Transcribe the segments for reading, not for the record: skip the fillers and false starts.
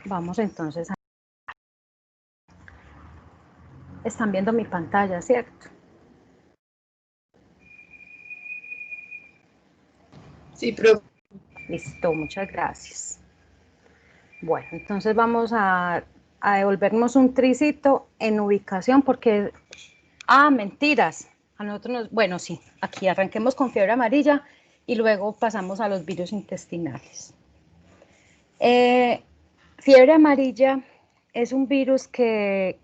Vamos entonces a... Están viendo mi pantalla, ¿cierto? Sí, profe. Listo, muchas gracias. Bueno, entonces vamos a devolvernos un tricito en ubicación porque... Ah, mentiras. A nosotros nos... Bueno, sí, aquí arranquemos con fiebre amarilla y luego pasamos a los virus intestinales. Fiebre amarilla es un virus que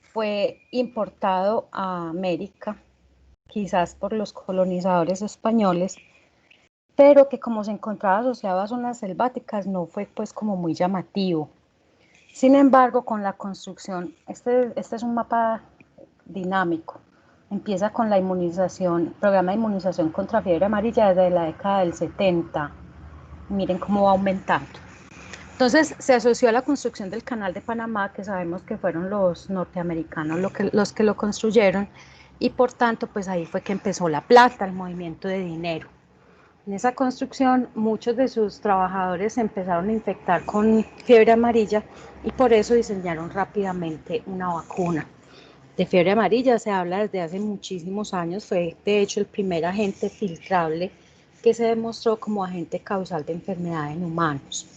fue importado a América, quizás por los colonizadores españoles, pero que como se encontraba asociado a zonas selváticas no fue pues como muy llamativo. Sin embargo, con la construcción, este es un mapa dinámico, empieza con la inmunización, programa de inmunización contra fiebre amarilla desde la década del 70. Miren cómo va aumentando. Entonces se asoció a la construcción del Canal de Panamá, que sabemos que fueron los norteamericanos los que lo construyeron, y por tanto, pues ahí fue que empezó la plata, el movimiento de dinero. En esa construcción, muchos de sus trabajadores se empezaron a infectar con fiebre amarilla y por eso diseñaron rápidamente una vacuna. De fiebre amarilla se habla desde hace muchísimos años, fue de hecho el primer agente filtrable que se demostró como agente causal de enfermedad en humanos.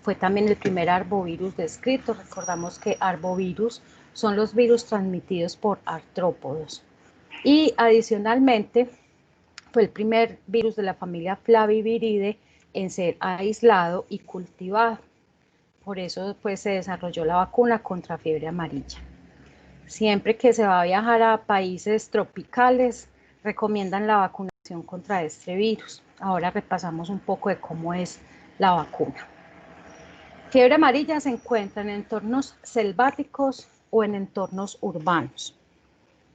Fue también el primer arbovirus descrito. Recordamos que arbovirus son los virus transmitidos por artrópodos. Y adicionalmente fue el primer virus de la familia Flaviviridae en ser aislado y cultivado. Por eso pues, se desarrolló la vacuna contra fiebre amarilla. Siempre que se va a viajar a países tropicales, recomiendan la vacunación contra este virus. Ahora repasamos un poco de cómo es la vacuna. Fiebre amarilla se encuentra en entornos selváticos o en entornos urbanos.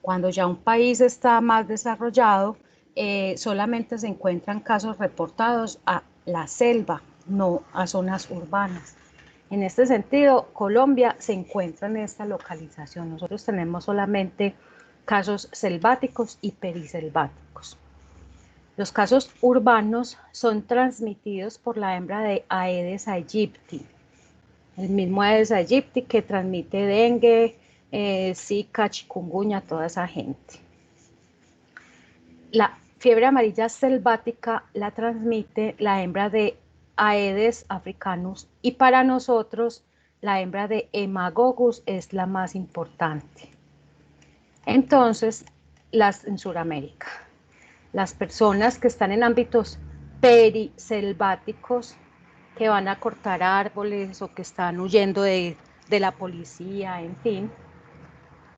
Cuando ya un país está más desarrollado, solamente se encuentran casos reportados a la selva, no a zonas urbanas. En este sentido, Colombia se encuentra en esta localización. Nosotros tenemos solamente casos selváticos y periselváticos. Los casos urbanos son transmitidos por la hembra de Aedes aegypti, el mismo Aedes aegypti que transmite dengue, zika, chikungunya, toda esa gente. La fiebre amarilla selvática la transmite la hembra de Aedes africanus y para nosotros la hembra de Haemococcus es la más importante. Entonces, en Sudamérica, las personas que están en ámbitos periselváticos, que van a cortar árboles o que están huyendo de la policía, en fin,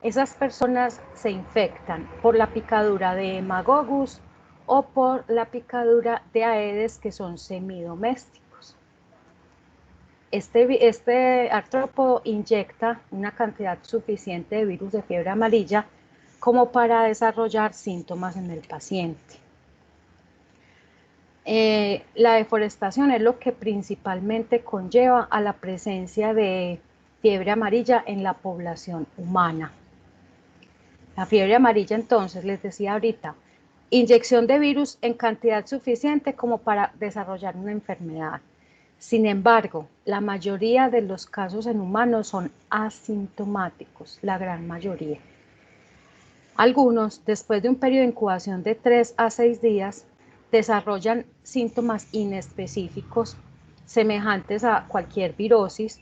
esas personas se infectan por la picadura de Haemococcus o por la picadura de Aedes, que son semidomésticos. Este artrópodo inyecta una cantidad suficiente de virus de fiebre amarilla como para desarrollar síntomas en el paciente. La deforestación es lo que principalmente conlleva a la presencia de fiebre amarilla en la población humana. La fiebre amarilla, entonces, les decía ahorita, inyección de virus en cantidad suficiente como para desarrollar una enfermedad. Sin embargo, la mayoría de los casos en humanos son asintomáticos, la gran mayoría. Algunos, después de un periodo de incubación de 3 a 6 días, desarrollan síntomas inespecíficos semejantes a cualquier virosis,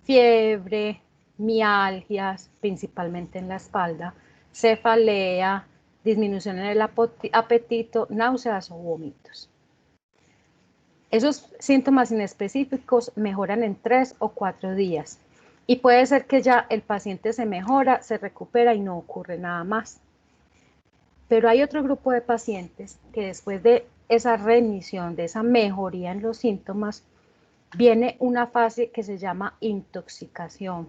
fiebre, mialgias, principalmente en la espalda, cefalea, disminución en el apetito, náuseas o vómitos. Esos síntomas inespecíficos mejoran en 3 o 4 días y puede ser que ya el paciente se mejora, se recupera y no ocurre nada más. Pero hay otro grupo de pacientes que después de esa remisión, de esa mejoría en los síntomas, viene una fase que se llama intoxicación.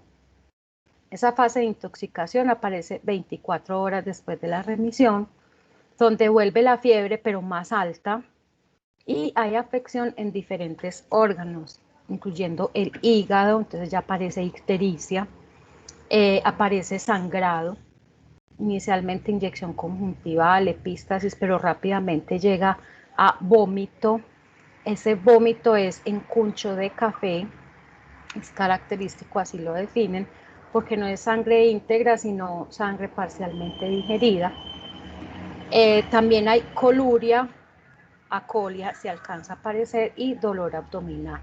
Esa fase de intoxicación aparece 24 horas después de la remisión, donde vuelve la fiebre pero más alta y hay afección en diferentes órganos, incluyendo el hígado, entonces ya aparece ictericia, aparece sangrado, inicialmente inyección conjuntival, epístasis, pero rápidamente llega a vómito. Ese vómito es en cuncho de café, es característico, así lo definen, porque no es sangre íntegra, sino sangre parcialmente digerida. También hay coluria, acolia, se alcanza a aparecer, y dolor abdominal.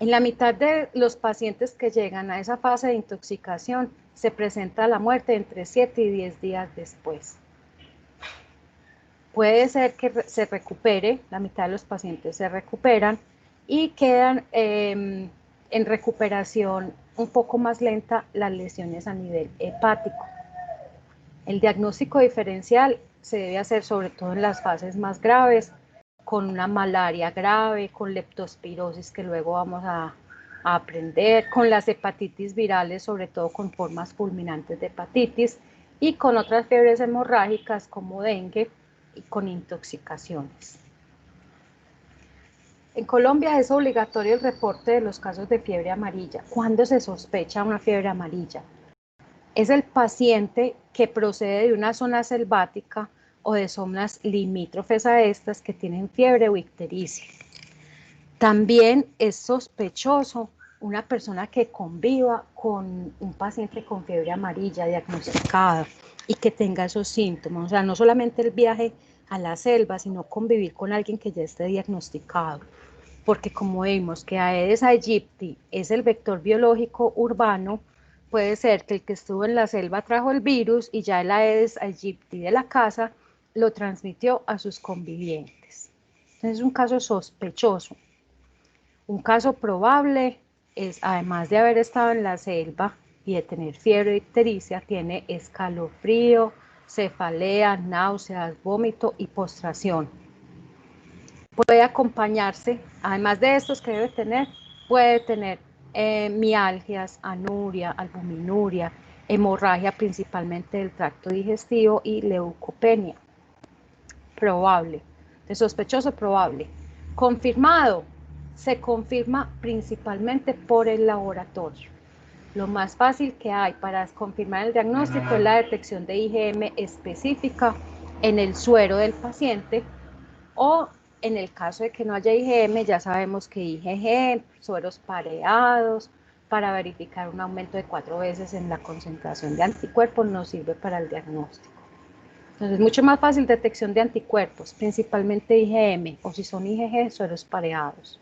En la mitad de los pacientes que llegan a esa fase de intoxicación se presenta la muerte entre 7 y 10 días después. Puede ser que se recupere, la mitad de los pacientes se recuperan y quedan en recuperación un poco más lenta las lesiones a nivel hepático. El diagnóstico diferencial se debe hacer sobre todo en las fases más graves, con una malaria grave, con leptospirosis que luego vamos a aprender, con las hepatitis virales, sobre todo con formas fulminantes de hepatitis, y con otras fiebres hemorrágicas como dengue y con intoxicaciones. En Colombia es obligatorio el reporte de los casos de fiebre amarilla. ¿Cuándo se sospecha una fiebre amarilla? Es el paciente que procede de una zona selvática o de zonas limítrofes a estas que tienen fiebre o ictericia. También es sospechoso una persona que conviva con un paciente con fiebre amarilla diagnosticada y que tenga esos síntomas. O sea, no solamente el viaje a la selva, sino convivir con alguien que ya esté diagnosticado. Porque como vimos que Aedes aegypti es el vector biológico urbano, puede ser que el que estuvo en la selva trajo el virus y ya el Aedes aegypti de la casa lo transmitió a sus convivientes. Entonces es un caso sospechoso. Un caso probable es, además de haber estado en la selva y de tener fiebre ictericia, tiene escalofrío, cefalea, náuseas, vómito y postración. Puede acompañarse, además de estos que debe tener, puede tener mialgias, anuria, albuminuria, hemorragia principalmente del tracto digestivo y leucopenia. Probable. De sospechoso, probable. Confirmado, se confirma principalmente por el laboratorio. Lo más fácil que hay para confirmar el diagnóstico es la detección de IgM específica en el suero del paciente, o en el caso de que no haya IgM, ya sabemos que IgG, sueros pareados, para verificar un aumento de 4 veces en la concentración de anticuerpos nos sirve para el diagnóstico. Entonces es mucho más fácil detección de anticuerpos, principalmente IgM, o si son IgG, sueros pareados.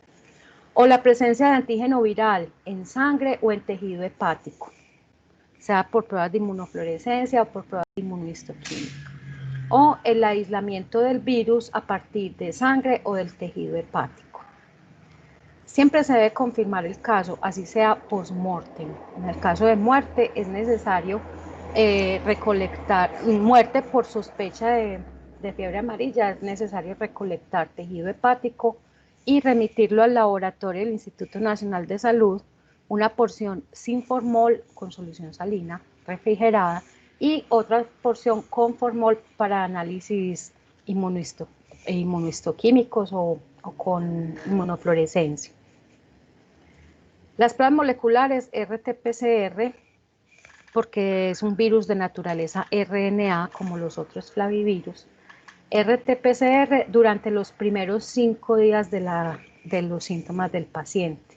O la presencia de antígeno viral en sangre o en tejido hepático, sea por pruebas de inmunofluorescencia o por pruebas de inmunohistoquímica. O el aislamiento del virus a partir de sangre o del tejido hepático. Siempre se debe confirmar el caso, así sea post-mortem. En el caso de muerte es necesario recolectar, muerte por sospecha de fiebre amarilla, es necesario recolectar tejido hepático y remitirlo al laboratorio del Instituto Nacional de Salud, una porción sin formol con solución salina refrigerada y otra porción con formol para análisis inmunohistoquímicos o con inmunofluorescencia. Las pruebas moleculares RT-PCR, porque es un virus de naturaleza RNA como los otros flavivirus. RT-PCR durante los primeros 5 días de los síntomas del paciente.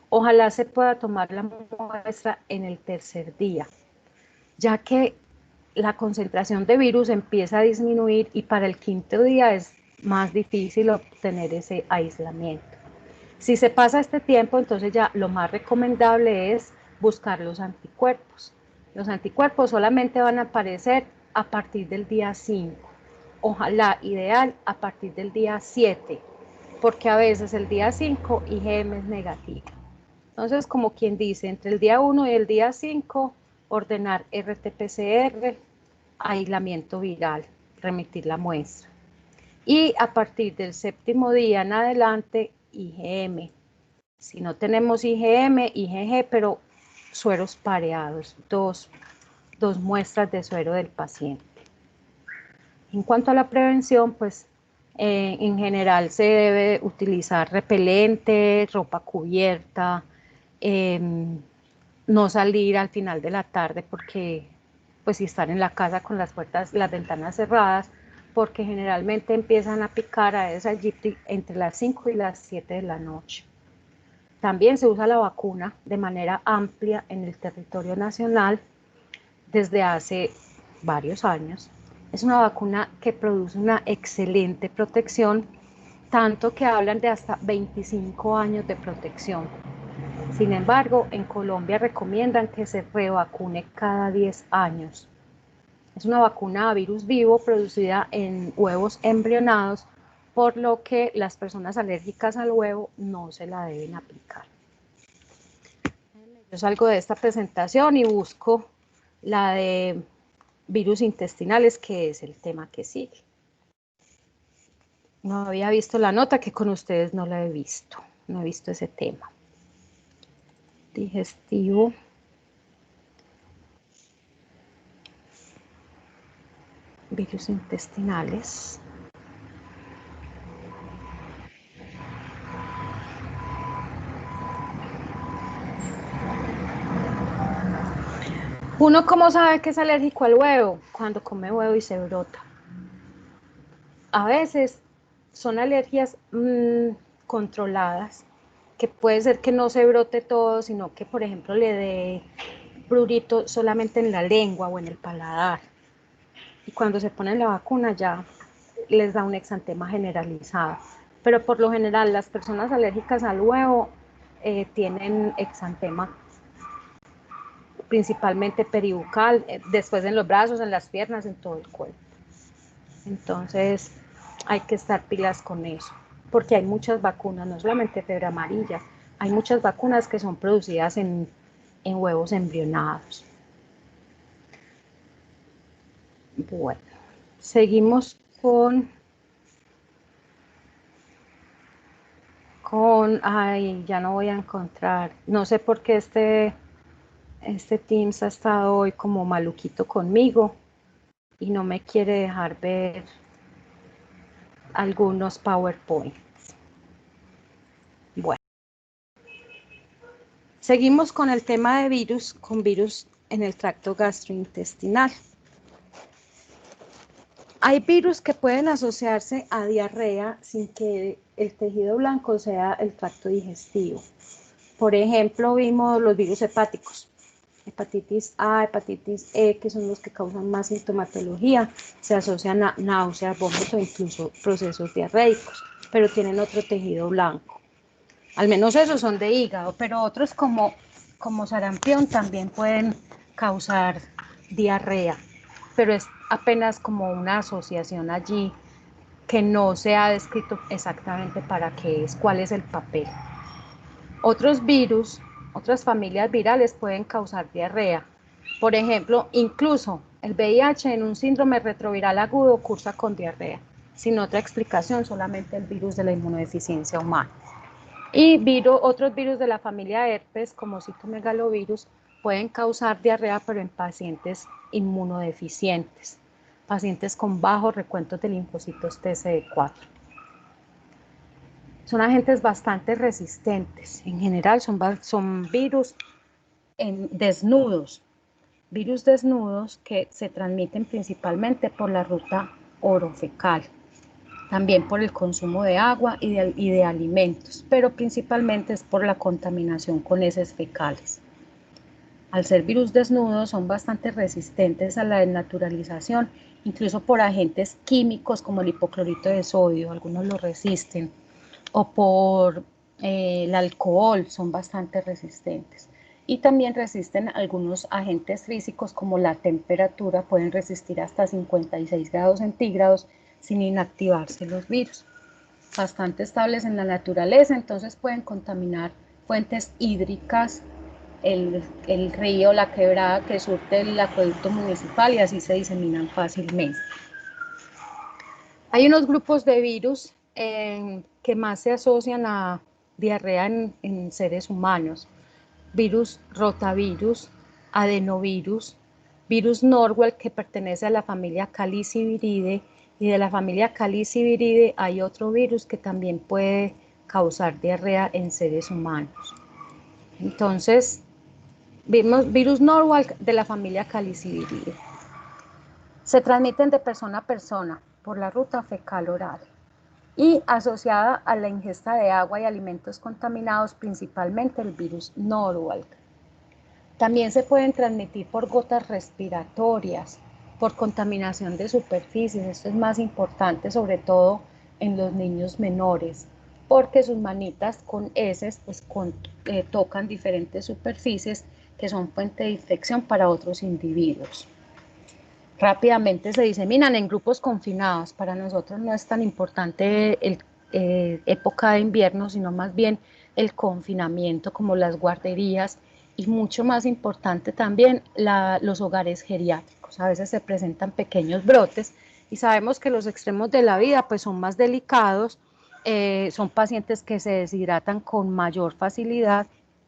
Ojalá se pueda tomar la muestra en el tercer día, ya que la concentración de virus empieza a disminuir y para el quinto día es más difícil obtener ese aislamiento. Si se pasa este tiempo, entonces ya lo más recomendable es buscar los anticuerpos. Los anticuerpos solamente van a aparecer a partir del día 5. Ojalá, ideal, a partir del día 7, porque a veces el día 5 IgM es negativo. Entonces, como quien dice, entre el día 1 y el día 5, ordenar RT-PCR, aislamiento viral, remitir la muestra. Y a partir del séptimo día en adelante, IgM. Si no tenemos IgM, IgG, pero sueros pareados, dos muestras de suero del paciente. En cuanto a la prevención, pues en general se debe utilizar repelente, ropa cubierta, no salir al final de la tarde porque, pues si están en la casa con las puertas, las ventanas cerradas, porque generalmente empiezan a picar Aedes aegypti entre las 5 y las 7 de la noche. También se usa la vacuna de manera amplia en el territorio nacional desde hace varios años. Es una vacuna que produce una excelente protección, tanto que hablan de hasta 25 años de protección. Sin embargo, en Colombia recomiendan que se revacune cada 10 años. Es una vacuna a virus vivo producida en huevos embrionados, por lo que las personas alérgicas al huevo no se la deben aplicar. Yo salgo de esta presentación y busco la de virus intestinales, que es el tema que sigue. No había visto la nota, que con ustedes no la he visto. No he visto ese tema. Digestivo. Virus intestinales. ¿Uno cómo sabe que es alérgico al huevo? Cuando come huevo y se brota. A veces son alergias controladas, que puede ser que no se brote todo, sino que, por ejemplo, le dé prurito solamente en la lengua o en el paladar. Y cuando se ponen la vacuna ya les da un exantema generalizado. Pero por lo general las personas alérgicas al huevo tienen exantema principalmente peribucal, después en los brazos, en las piernas, en todo el cuerpo. Entonces hay que estar pilas con eso, porque hay muchas vacunas, no solamente fiebre amarilla, hay muchas vacunas que son producidas en huevos embrionados. Bueno, seguimos ay, ya no voy a encontrar, no sé por qué este Teams ha estado hoy como maluquito conmigo y no me quiere dejar ver algunos PowerPoints. Bueno, seguimos con el tema de virus, con virus en el tracto gastrointestinal. Hay virus que pueden asociarse a diarrea sin que el tejido blanco sea el tracto digestivo. Por ejemplo, vimos los virus hepáticos, hepatitis A, hepatitis E, que son los que causan más sintomatología, se asocian a náuseas, vómitos, incluso procesos diarreicos, pero tienen otro tejido blanco. Al menos esos son de hígado, pero otros como sarampión también pueden causar diarrea, pero es apenas como una asociación allí que no se ha descrito exactamente para qué es, cuál es el papel. Otros virus, otras familias virales pueden causar diarrea. Por ejemplo, incluso el VIH en un síndrome retroviral agudo cursa con diarrea, sin otra explicación, solamente el virus de la inmunodeficiencia humana. Y otros virus de la familia herpes, como citomegalovirus, pueden causar diarrea, pero en pacientes inmunodeficientes, pacientes con bajos recuentos de linfocitos TCD4. Son agentes bastante resistentes. En general son virus desnudos, que se transmiten principalmente por la ruta orofecal. También por el consumo de agua y de alimentos, pero principalmente es por la contaminación con heces fecales. Al ser virus desnudos son bastante resistentes a la desnaturalización, incluso por agentes químicos como el hipoclorito de sodio, algunos lo resisten, o por el alcohol, son bastante resistentes. Y también resisten algunos agentes físicos como la temperatura, pueden resistir hasta 56 grados centígrados sin inactivarse los virus. Bastante estables en la naturaleza, entonces pueden contaminar fuentes hídricas, el río, la quebrada que surte el acueducto municipal, y así se diseminan fácilmente. Hay unos grupos de virus que más se asocian a diarrea en seres humanos. Virus rotavirus, adenovirus, virus Norwell, que pertenece a la familia Caliciviridae, y de la familia Caliciviridae hay otro virus que también puede causar diarrea en seres humanos. Entonces, vimos virus Norwell de la familia Caliciviridae. Se transmiten de persona a persona por la ruta fecal oral y asociada a la ingesta de agua y alimentos contaminados, principalmente el virus Norwalk. También se pueden transmitir por gotas respiratorias, por contaminación de superficies. Esto es más importante, sobre todo en los niños menores, porque sus manitas con heces pues, tocan diferentes superficies que son fuente de infección para otros individuos. Rápidamente se diseminan en grupos confinados. Para nosotros no es tan importante el época de invierno, sino más bien el confinamiento, como las guarderías, y mucho más importante también los hogares geriátricos. A veces se presentan pequeños brotes y sabemos que los extremos de la vida pues son más delicados, son pacientes que se deshidratan con mayor facilidad.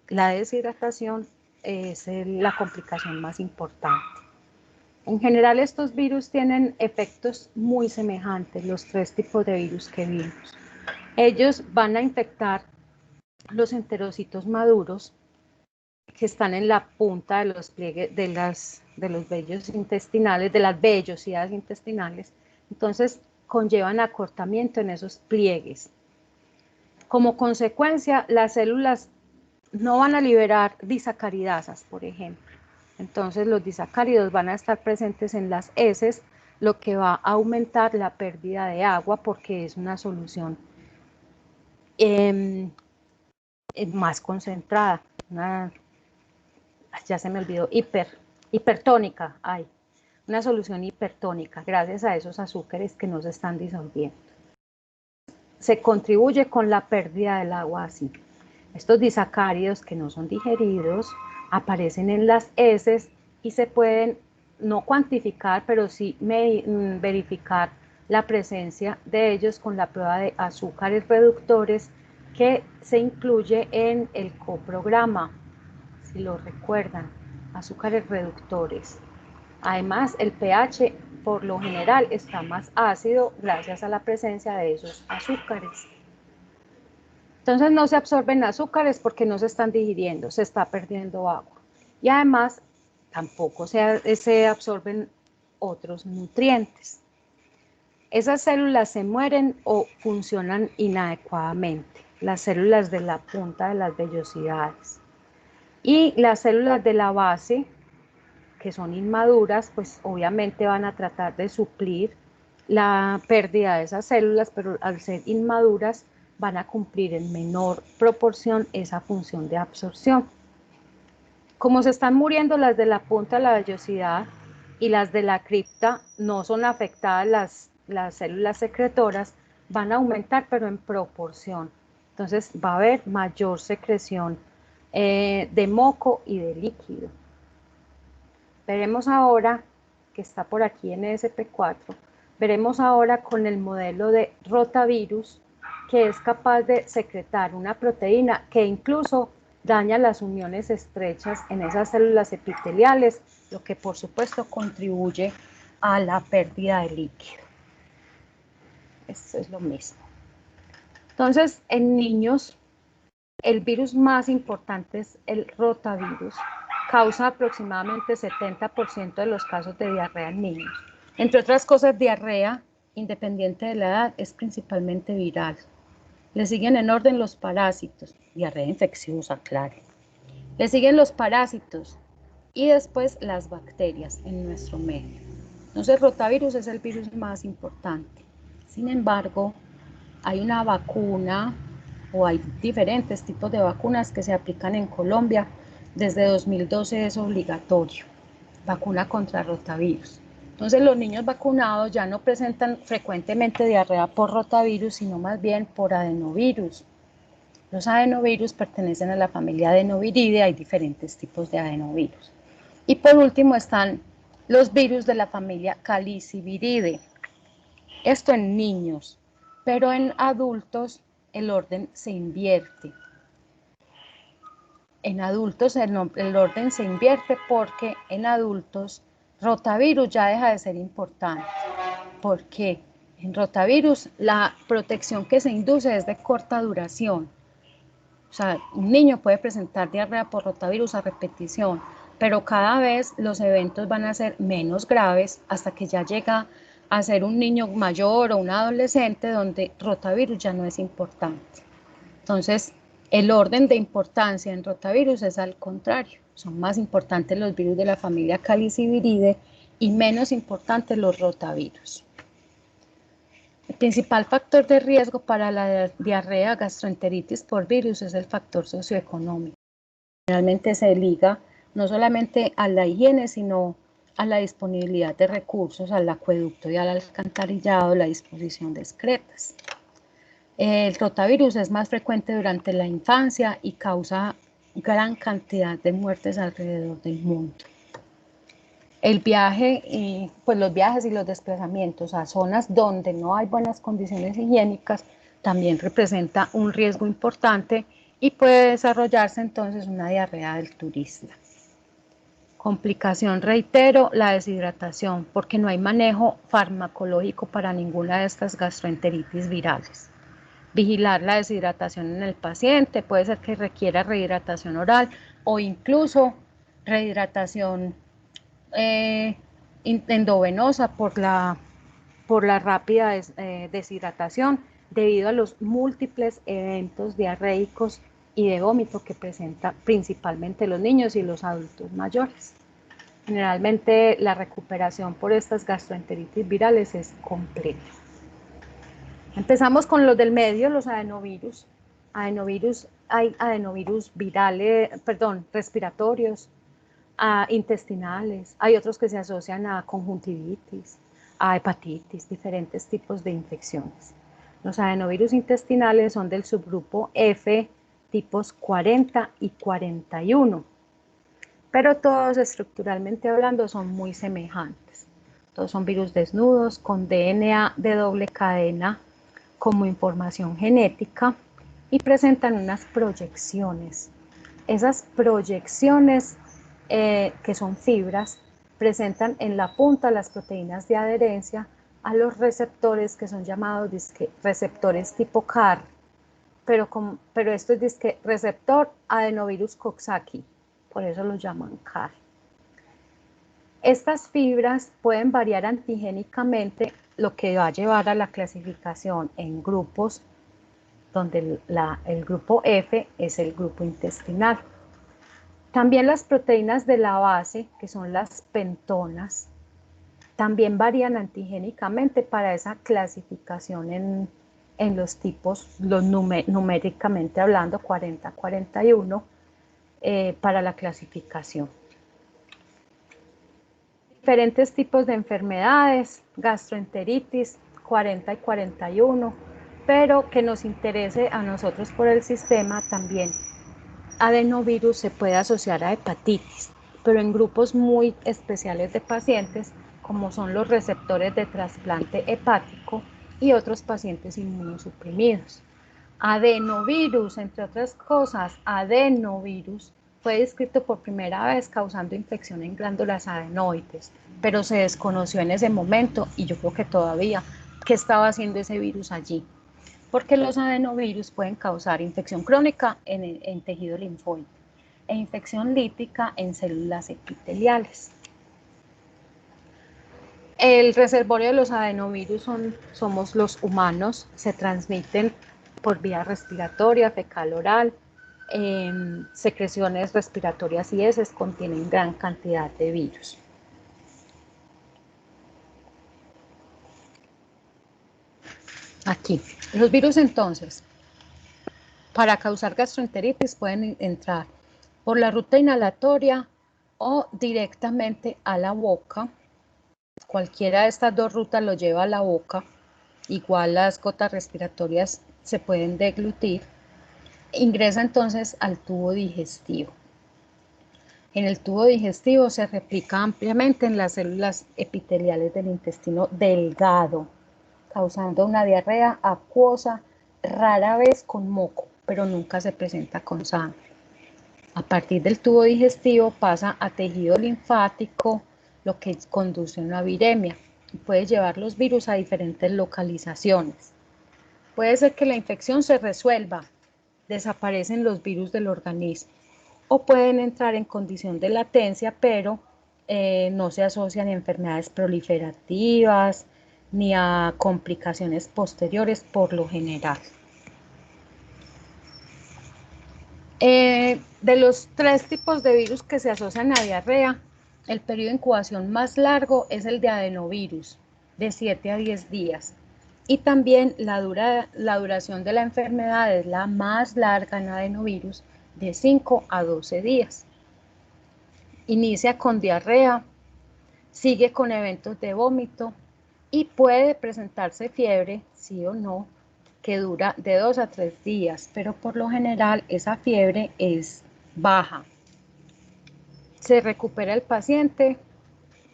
La deshidratación es la complicación más importante. En general estos virus tienen efectos muy semejantes, los tres tipos de virus que vimos. Ellos van a infectar los enterocitos maduros que están en la punta de los pliegues de los vellos intestinales, de las vellosidades intestinales. Entonces conllevan acortamiento en esos pliegues. Como consecuencia, las células no van a liberar disacaridasas, por ejemplo. Entonces los disacáridos van a estar presentes en las heces, lo que va a aumentar la pérdida de agua porque es una solución más concentrada, ya se me olvidó, hipertónica, una solución hipertónica gracias a esos azúcares que no se están disolviendo. Se contribuye con la pérdida del agua así. Estos disacáridos que no son digeridos aparecen en las heces y se pueden no cuantificar, pero sí verificar la presencia de ellos con la prueba de azúcares reductores que se incluye en el coprograma, si lo recuerdan, azúcares reductores. Además, el pH por lo general está más ácido gracias a la presencia de esos azúcares. Entonces no se absorben azúcares porque no se están digiriendo, se está perdiendo agua. Y además tampoco se absorben otros nutrientes. Esas células se mueren o funcionan inadecuadamente, las células de la punta de las vellosidades. Y las células de la base, que son inmaduras, pues obviamente van a tratar de suplir la pérdida de esas células, pero al ser inmaduras van a cumplir en menor proporción esa función de absorción. Como se están muriendo las de la punta de la vellosidad y las de la cripta no son afectadas las células secretoras, van a aumentar pero en proporción. Entonces va a haber mayor secreción de moco y de líquido. Veremos ahora, que está por aquí en ESP4, veremos ahora con el modelo de rotavirus que es capaz de secretar una proteína que incluso daña las uniones estrechas en esas células epiteliales, lo que por supuesto contribuye a la pérdida de líquido. Esto es lo mismo. Entonces, en niños, el virus más importante es el rotavirus. Causa aproximadamente 70% de los casos de diarrea en niños. Entre otras cosas, diarrea, independiente de la edad, es principalmente viral. Le siguen en orden los parásitos, diarrea infecciosa, claro. Le siguen los parásitos y después las bacterias en nuestro medio. Entonces, el rotavirus es el virus más importante. Sin embargo, hay una vacuna o hay diferentes tipos de vacunas que se aplican en Colombia. Desde 2012 es obligatorio, vacuna contra rotavirus. Entonces los niños vacunados ya no presentan frecuentemente diarrea por rotavirus, sino más bien por adenovirus. Los adenovirus pertenecen a la familia Adenoviridae, hay diferentes tipos de adenovirus. Y por último están los virus de la familia Caliciviridae. Esto en niños, pero en adultos el orden se invierte. En adultos el orden se invierte porque en adultos rotavirus ya deja de ser importante. ¿Por qué? En rotavirus la protección que se induce es de corta duración. O sea, un niño puede presentar diarrea por rotavirus a repetición, pero cada vez los eventos van a ser menos graves hasta que ya llega a ser un niño mayor o un adolescente donde rotavirus ya no es importante. Entonces, el orden de importancia en rotavirus es al contrario. Son más importantes los virus de la familia Caliciviridae y menos importantes los rotavirus. El principal factor de riesgo para la diarrea, gastroenteritis por virus es el factor socioeconómico. Generalmente se liga no solamente a la higiene, sino a la disponibilidad de recursos, al acueducto y al alcantarillado, la disposición de excretas. El rotavirus es más frecuente durante la infancia y causa gran cantidad de muertes alrededor del mundo. El viaje, pues los viajes y los desplazamientos a zonas donde no hay buenas condiciones higiénicas también representa un riesgo importante y puede desarrollarse entonces una diarrea del turista. Complicación, reitero, la deshidratación, porque no hay manejo farmacológico para ninguna de estas gastroenteritis virales. Vigilar la deshidratación en el paciente, puede ser que requiera rehidratación oral o incluso rehidratación endovenosa por la rápida deshidratación debido a los múltiples eventos diarreicos y de vómito que presenta principalmente los niños y los adultos mayores. Generalmente la recuperación por estas gastroenteritis virales es completa. Empezamos con los del medio, los adenovirus. Hay adenovirus virales, respiratorios, intestinales, hay otros que se asocian a conjuntivitis, a hepatitis, diferentes tipos de infecciones. Los adenovirus intestinales son del subgrupo F, tipos 40 y 41, pero todos estructuralmente hablando son muy semejantes. Todos son virus desnudos con DNA de doble cadena como información genética y presentan unas proyecciones. Esas proyecciones que son fibras, presentan en la punta las proteínas de adherencia a los receptores que son llamados receptores tipo CAR, pero esto es receptor adenovirus Coxsackie, por eso lo llaman CAR. Estas fibras pueden variar antigénicamente, lo que va a llevar a la clasificación en grupos, donde el grupo F es el grupo intestinal. También las proteínas de la base, que son las pentonas, también varían antigénicamente para esa clasificación en los tipos, numéricamente hablando, 40-41, para la clasificación. Diferentes tipos de enfermedades, gastroenteritis, 40 y 41, pero que nos interese a nosotros por el sistema también. Adenovirus se puede asociar a hepatitis, pero en grupos muy especiales de pacientes, como son los receptores de trasplante hepático y otros pacientes inmunosuprimidos. Adenovirus, entre otras cosas, adenovirus fue descrito por primera vez causando infección en glándulas adenoides, pero se desconoció en ese momento y yo creo que todavía qué estaba haciendo ese virus allí, porque los adenovirus pueden causar infección crónica en tejido linfoide e infección lítica en células epiteliales. El reservorio de los adenovirus somos los humanos, se transmiten por vía respiratoria, fecal oral, secreciones respiratorias y heces contienen gran cantidad de virus. Aquí, los virus entonces, para causar gastroenteritis pueden entrar por la ruta inhalatoria o directamente a la boca. Cualquiera de estas dos rutas lo lleva a la boca, igual las gotas respiratorias se pueden deglutir. Ingresa entonces al tubo digestivo. En el tubo digestivo se replica ampliamente en las células epiteliales del intestino delgado, causando una diarrea acuosa, rara vez con moco, pero nunca se presenta con sangre. A partir del tubo digestivo pasa a tejido linfático, lo que conduce a una viremia. Puede llevar los virus a diferentes localizaciones. Puede ser que la infección se resuelva, desaparecen los virus del organismo, o pueden entrar en condición de latencia, pero no se asocian a enfermedades proliferativas, ni a complicaciones posteriores por lo general. De los 3 tipos de virus que se asocian a diarrea, el periodo de incubación más largo es el de adenovirus, de 7 a 10 días. Y también la duración de la enfermedad es la más larga en adenovirus, de 5 a 12 días. Inicia con diarrea, sigue con eventos de vómito y puede presentarse fiebre, sí o no, que dura de 2 a 3 días, pero por lo general esa fiebre es baja. Se recupera el paciente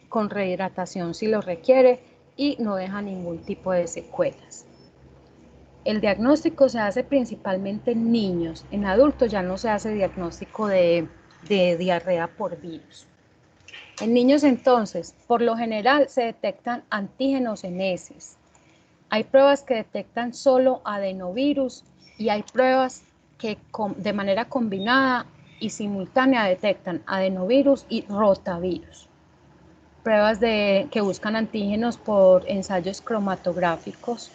con rehidratación si lo requiere y no deja ningún tipo de secuelas. El diagnóstico se hace principalmente en niños, en adultos ya no se hace diagnóstico de diarrea por virus. En niños entonces, por lo general se detectan antígenos en heces. Hay pruebas que detectan solo adenovirus y hay pruebas que de manera combinada y simultánea detectan adenovirus y rotavirus. Pruebas que buscan antígenos por ensayos cromatográficos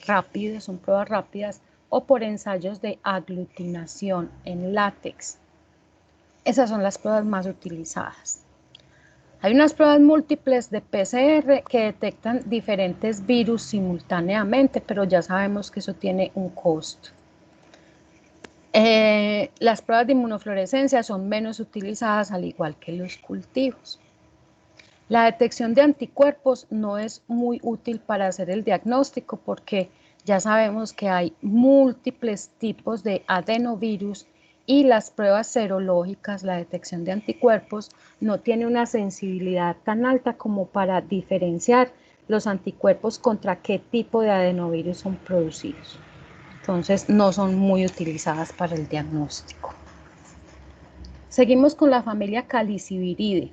rápidos, son pruebas rápidas, o por ensayos de aglutinación en látex. Esas son las pruebas más utilizadas. Hay unas pruebas múltiples de PCR que detectan diferentes virus simultáneamente, pero ya sabemos que eso tiene un costo. Las pruebas de inmunofluorescencia son menos utilizadas, al igual que los cultivos. La detección de anticuerpos no es muy útil para hacer el diagnóstico porque ya sabemos que hay múltiples tipos de adenovirus y las pruebas serológicas, la detección de anticuerpos, no tiene una sensibilidad tan alta como para diferenciar los anticuerpos contra qué tipo de adenovirus son producidos. Entonces no son muy utilizadas para el diagnóstico. Seguimos con la familia Caliciviridae.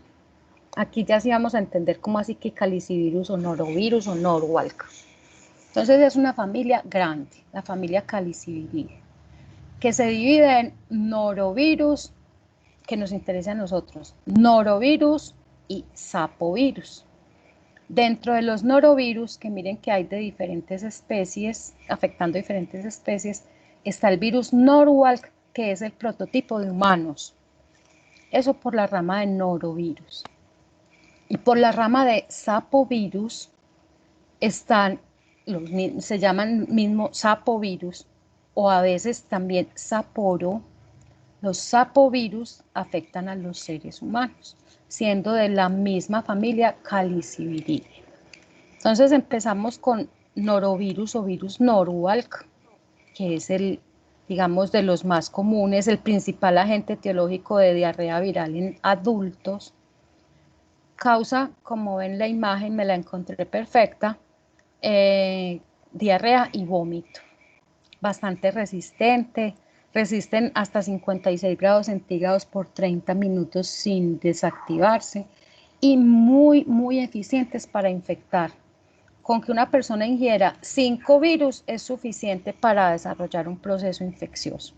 Aquí ya sí vamos a entender cómo así que calicivirus o norovirus o Norwalk. Entonces es una familia grande, la familia Caliciviridae, que se divide en norovirus, que nos interesa a nosotros, norovirus y sapovirus. Dentro de los norovirus, que miren que hay de diferentes especies, afectando diferentes especies, está el virus Norwalk, que es el prototipo de humanos. Eso por la rama de norovirus. Y por la rama de sapovirus están, se llaman mismo sapovirus o a veces también saporo. Los sapovirus afectan a los seres humanos, siendo de la misma familia Caliciviridae. Entonces empezamos con norovirus o virus Norwalk, que es el, digamos, de los más comunes, el principal agente etiológico de diarrea viral en adultos. Causa, como ven la imagen, me la encontré perfecta, diarrea y vómito. Bastante resistente, resisten hasta 56 grados centígrados por 30 minutos sin desactivarse y muy eficientes para infectar. Con que una persona ingiera 5 virus es suficiente para desarrollar un proceso infeccioso.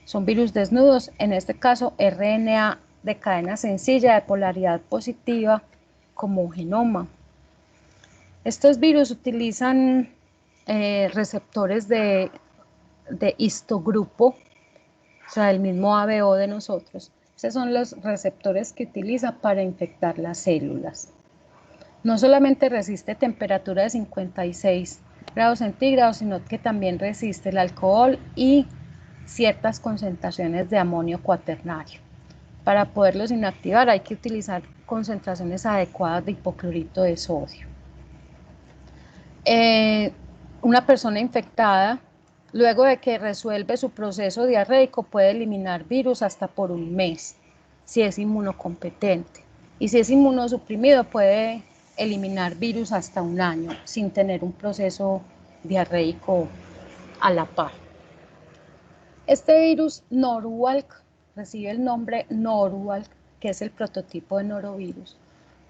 Son virus desnudos, en este caso RNA de cadena sencilla de polaridad positiva como genoma. Estos virus utilizan receptores de histogrupo, o sea, el mismo ABO de nosotros. Esos son los receptores que utiliza para infectar las células. No solamente resiste temperatura de 56 grados centígrados, sino que también resiste el alcohol y ciertas concentraciones de amonio cuaternario. Para poderlos inactivar hay que utilizar concentraciones adecuadas de hipoclorito de sodio. Una persona infectada, luego de que resuelve su proceso diarreico, puede eliminar virus hasta por un mes, si es inmunocompetente. Y si es inmunosuprimido, puede eliminar virus hasta un año, sin tener un proceso diarreico a la par. Este virus Norwalk recibe el nombre Norwalk, que es el prototipo de norovirus,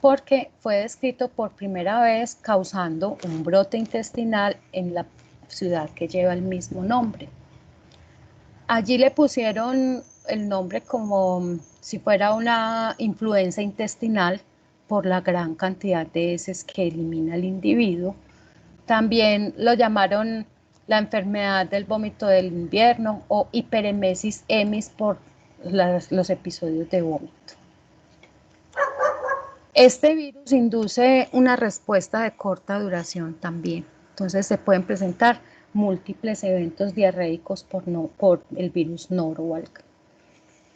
porque fue descrito por primera vez causando un brote intestinal en la ciudad que lleva el mismo nombre. Allí le pusieron el nombre como si fuera una influenza intestinal, por la gran cantidad de heces que elimina el individuo. También lo llamaron la enfermedad del vómito del invierno o hiperemesis emis por los episodios de vómito. Este virus induce una respuesta de corta duración también. Entonces se pueden presentar múltiples eventos diarreicos por el virus Norwalk.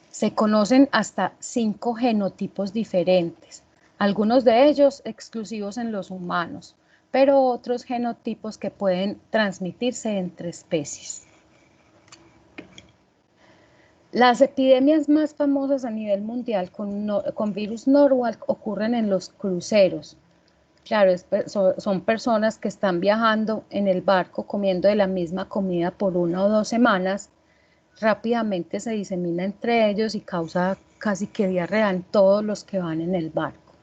Se conocen hasta 5 genotipos diferentes, algunos de ellos exclusivos en los humanos, pero otros genotipos que pueden transmitirse entre especies. Las epidemias más famosas a nivel mundial con virus Norwalk ocurren en los cruceros. Claro, son personas que están viajando en el barco comiendo de la misma comida por 1 o 2 semanas. Rápidamente se disemina entre ellos y causa casi que diarrea en todos los que van en el barco.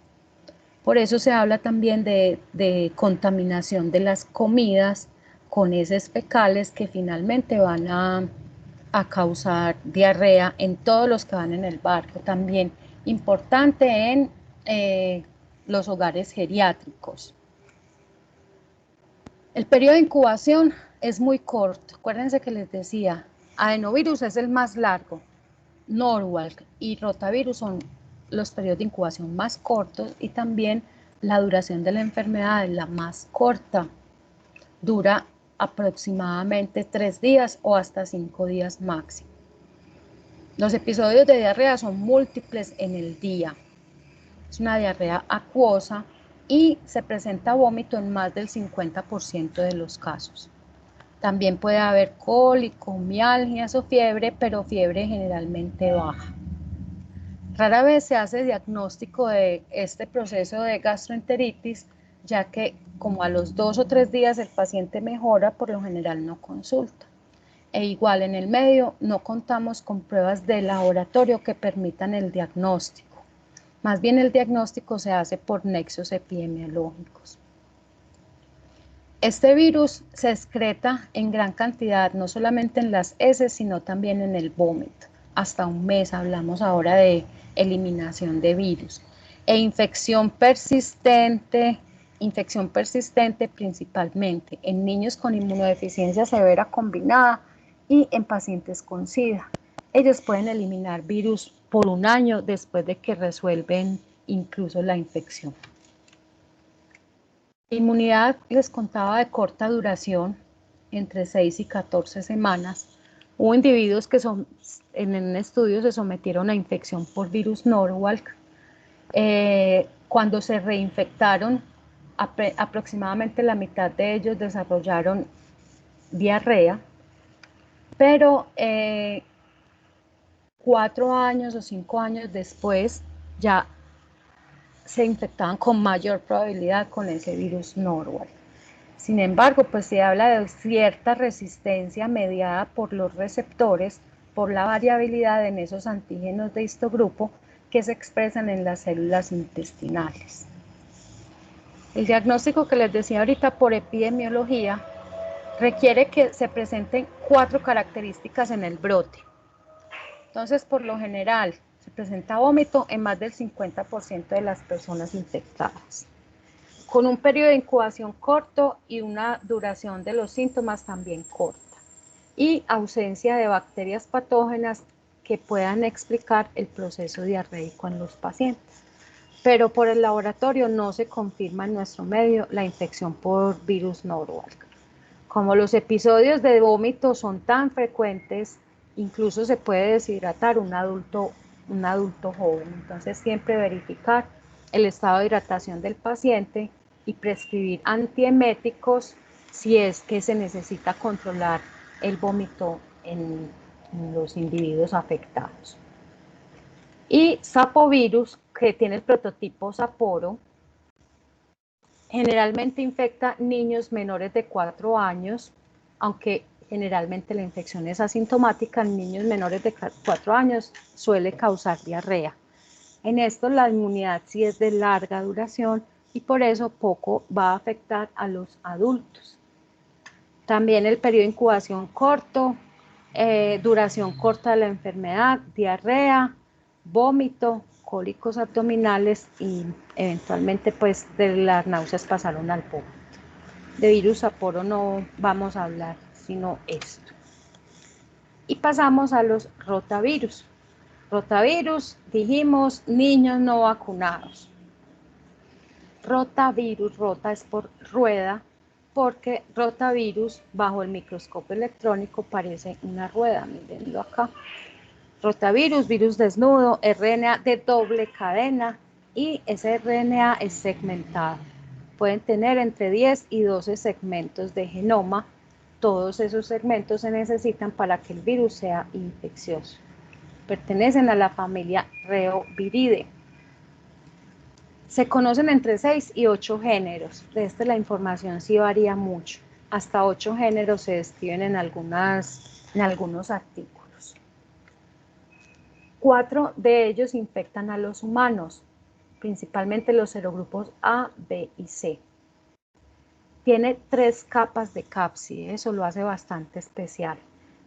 Por eso se habla también de contaminación de las comidas con heces fecales que finalmente van a causar diarrea en todos los que van en el barco. También importante en los hogares geriátricos. El periodo de incubación es muy corto. Acuérdense que les decía, adenovirus es el más largo, Norwalk y rotavirus son los periodos de incubación más cortos y también la duración de la enfermedad es la más corta. Dura aproximadamente 3 días o hasta 5 días máximo. Los episodios de diarrea son múltiples en el día. Es una diarrea acuosa y se presenta vómito en más del 50% de los casos. También puede haber cólico, mialgias o fiebre, pero fiebre generalmente baja. Rara vez se hace diagnóstico de este proceso de gastroenteritis, ya que como a los 2 o 3 días el paciente mejora, por lo general no consulta. E igual en el medio no contamos con pruebas de laboratorio que permitan el diagnóstico. Más bien el diagnóstico se hace por nexos epidemiológicos. Este virus se excreta en gran cantidad, no solamente en las heces, sino también en el vómito. Hasta 1 mes hablamos ahora de eliminación de virus. E infección persistente principalmente en niños con inmunodeficiencia severa combinada y en pacientes con SIDA. Ellos pueden eliminar virus por 1 año después de que resuelven incluso la infección. La inmunidad, les contaba, de corta duración, entre 6 y 14 semanas. Hubo individuos que en un estudio se sometieron a infección por virus Norwalk. Cuando se reinfectaron, aproximadamente la mitad de ellos desarrollaron diarrea, pero 4 años o 5 años después ya se infectaban con mayor probabilidad con ese virus Norwalk. Sin embargo, pues se habla de cierta resistencia mediada por los receptores, por la variabilidad en esos antígenos de histogrupo que se expresan en las células intestinales. El diagnóstico que les decía ahorita por epidemiología requiere que se presenten 4 características en el brote. Entonces, por lo general, se presenta vómito en más del 50% de las personas infectadas, con un periodo de incubación corto y una duración de los síntomas también corta, y ausencia de bacterias patógenas que puedan explicar el proceso diarreico en los pacientes. Pero por el laboratorio no se confirma en nuestro medio la infección por virus Norwalk. Como los episodios de vómito son tan frecuentes, incluso se puede deshidratar un adulto joven. Entonces siempre verificar el estado de hidratación del paciente y prescribir antieméticos si es que se necesita controlar el vómito en los individuos afectados. Y sapovirus, que tiene el prototipo Sapporo, generalmente infecta niños menores de 4 años, aunque generalmente la infección es asintomática. En niños menores de 4 años suele causar diarrea. En esto la inmunidad sí es de larga duración y por eso poco va a afectar a los adultos. También el periodo de incubación corto, duración corta de la enfermedad, diarrea, vómito, cólicos abdominales y eventualmente pues de las náuseas pasaron al vómito. De virus Saporo no vamos a hablar, sino esto. Y pasamos a los rotavirus. Rotavirus, dijimos, niños no vacunados. Rotavirus, rota es por rueda, porque rotavirus bajo el microscopio electrónico parece una rueda, mírenlo acá. Rotavirus, virus desnudo, RNA de doble cadena y ese RNA es segmentado. Pueden tener entre 10 y 12 segmentos de genoma. Todos esos segmentos se necesitan para que el virus sea infeccioso. Pertenecen a la familia Reoviridae. Se conocen entre 6 y 8 géneros. De este la información sí varía mucho. Hasta 8 géneros se describen en algunos artículos. 4 de ellos infectan a los humanos, principalmente los serogrupos A, B y C. Tiene 3 capas de cápside, eso lo hace bastante especial.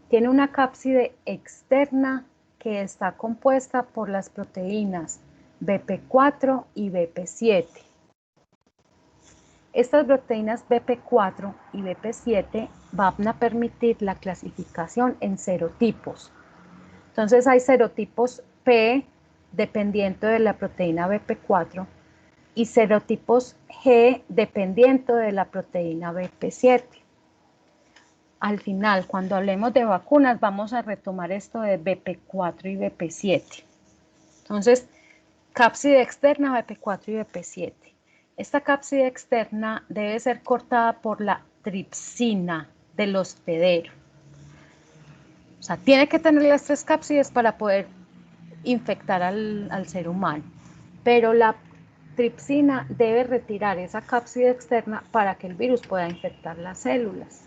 Tiene una cápside externa que está compuesta por las proteínas BP4 y BP7. Estas proteínas BP4 y BP7 van a permitir la clasificación en serotipos. Entonces hay serotipos P dependiendo de la proteína BP4 y serotipos G dependiendo de la proteína BP7. Al final, cuando hablemos de vacunas, vamos a retomar esto de BP4 y BP7. Entonces, cápside externa BP4 y BP7. Esta cápside externa debe ser cortada por la tripsina del hospedero. O sea, tiene que tener las 3 cápsides para poder infectar al ser humano. Pero la tripsina debe retirar esa cápside externa para que el virus pueda infectar las células.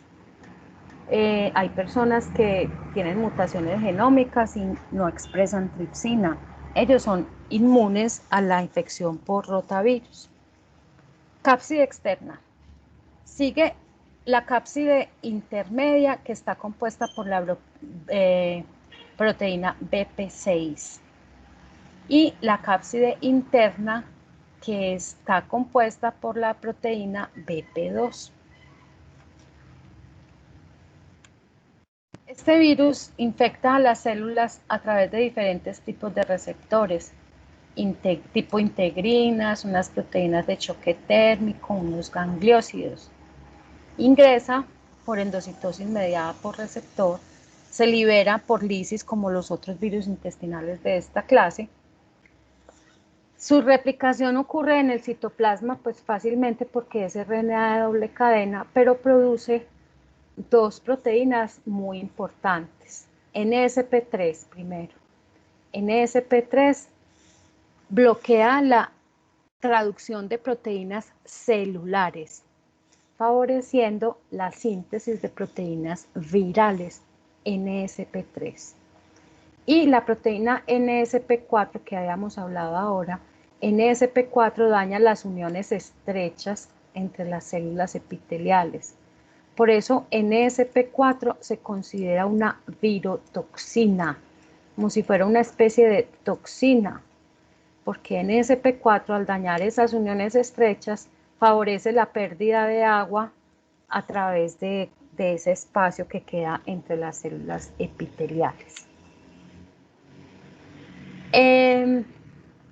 Hay personas que tienen mutaciones genómicas y no expresan tripsina. Ellos son inmunes a la infección por rotavirus. Cápside externa. Sigue la cápside intermedia que está compuesta por la proteína BP6 y la cápside interna que está compuesta por la proteína BP2. Este virus infecta a las células a través de diferentes tipos de receptores, tipo integrinas, unas proteínas de choque térmico, unos gangliósidos. Ingresa por endocitosis mediada por receptor, se libera por lisis como los otros virus intestinales de esta clase. Su replicación ocurre en el citoplasma pues fácilmente porque es RNA de doble cadena, pero produce 2 proteínas muy importantes. NSP3 primero. NSP3 bloquea la traducción de proteínas celulares, favoreciendo la síntesis de proteínas virales NSP3. Y la proteína NSP4 que habíamos hablado ahora, NSP4 daña las uniones estrechas entre las células epiteliales. Por eso NSP4 se considera una virotoxina, como si fuera una especie de toxina, porque NSP4 al dañar esas uniones estrechas favorece la pérdida de agua a través de ese espacio que queda entre las células epiteliales.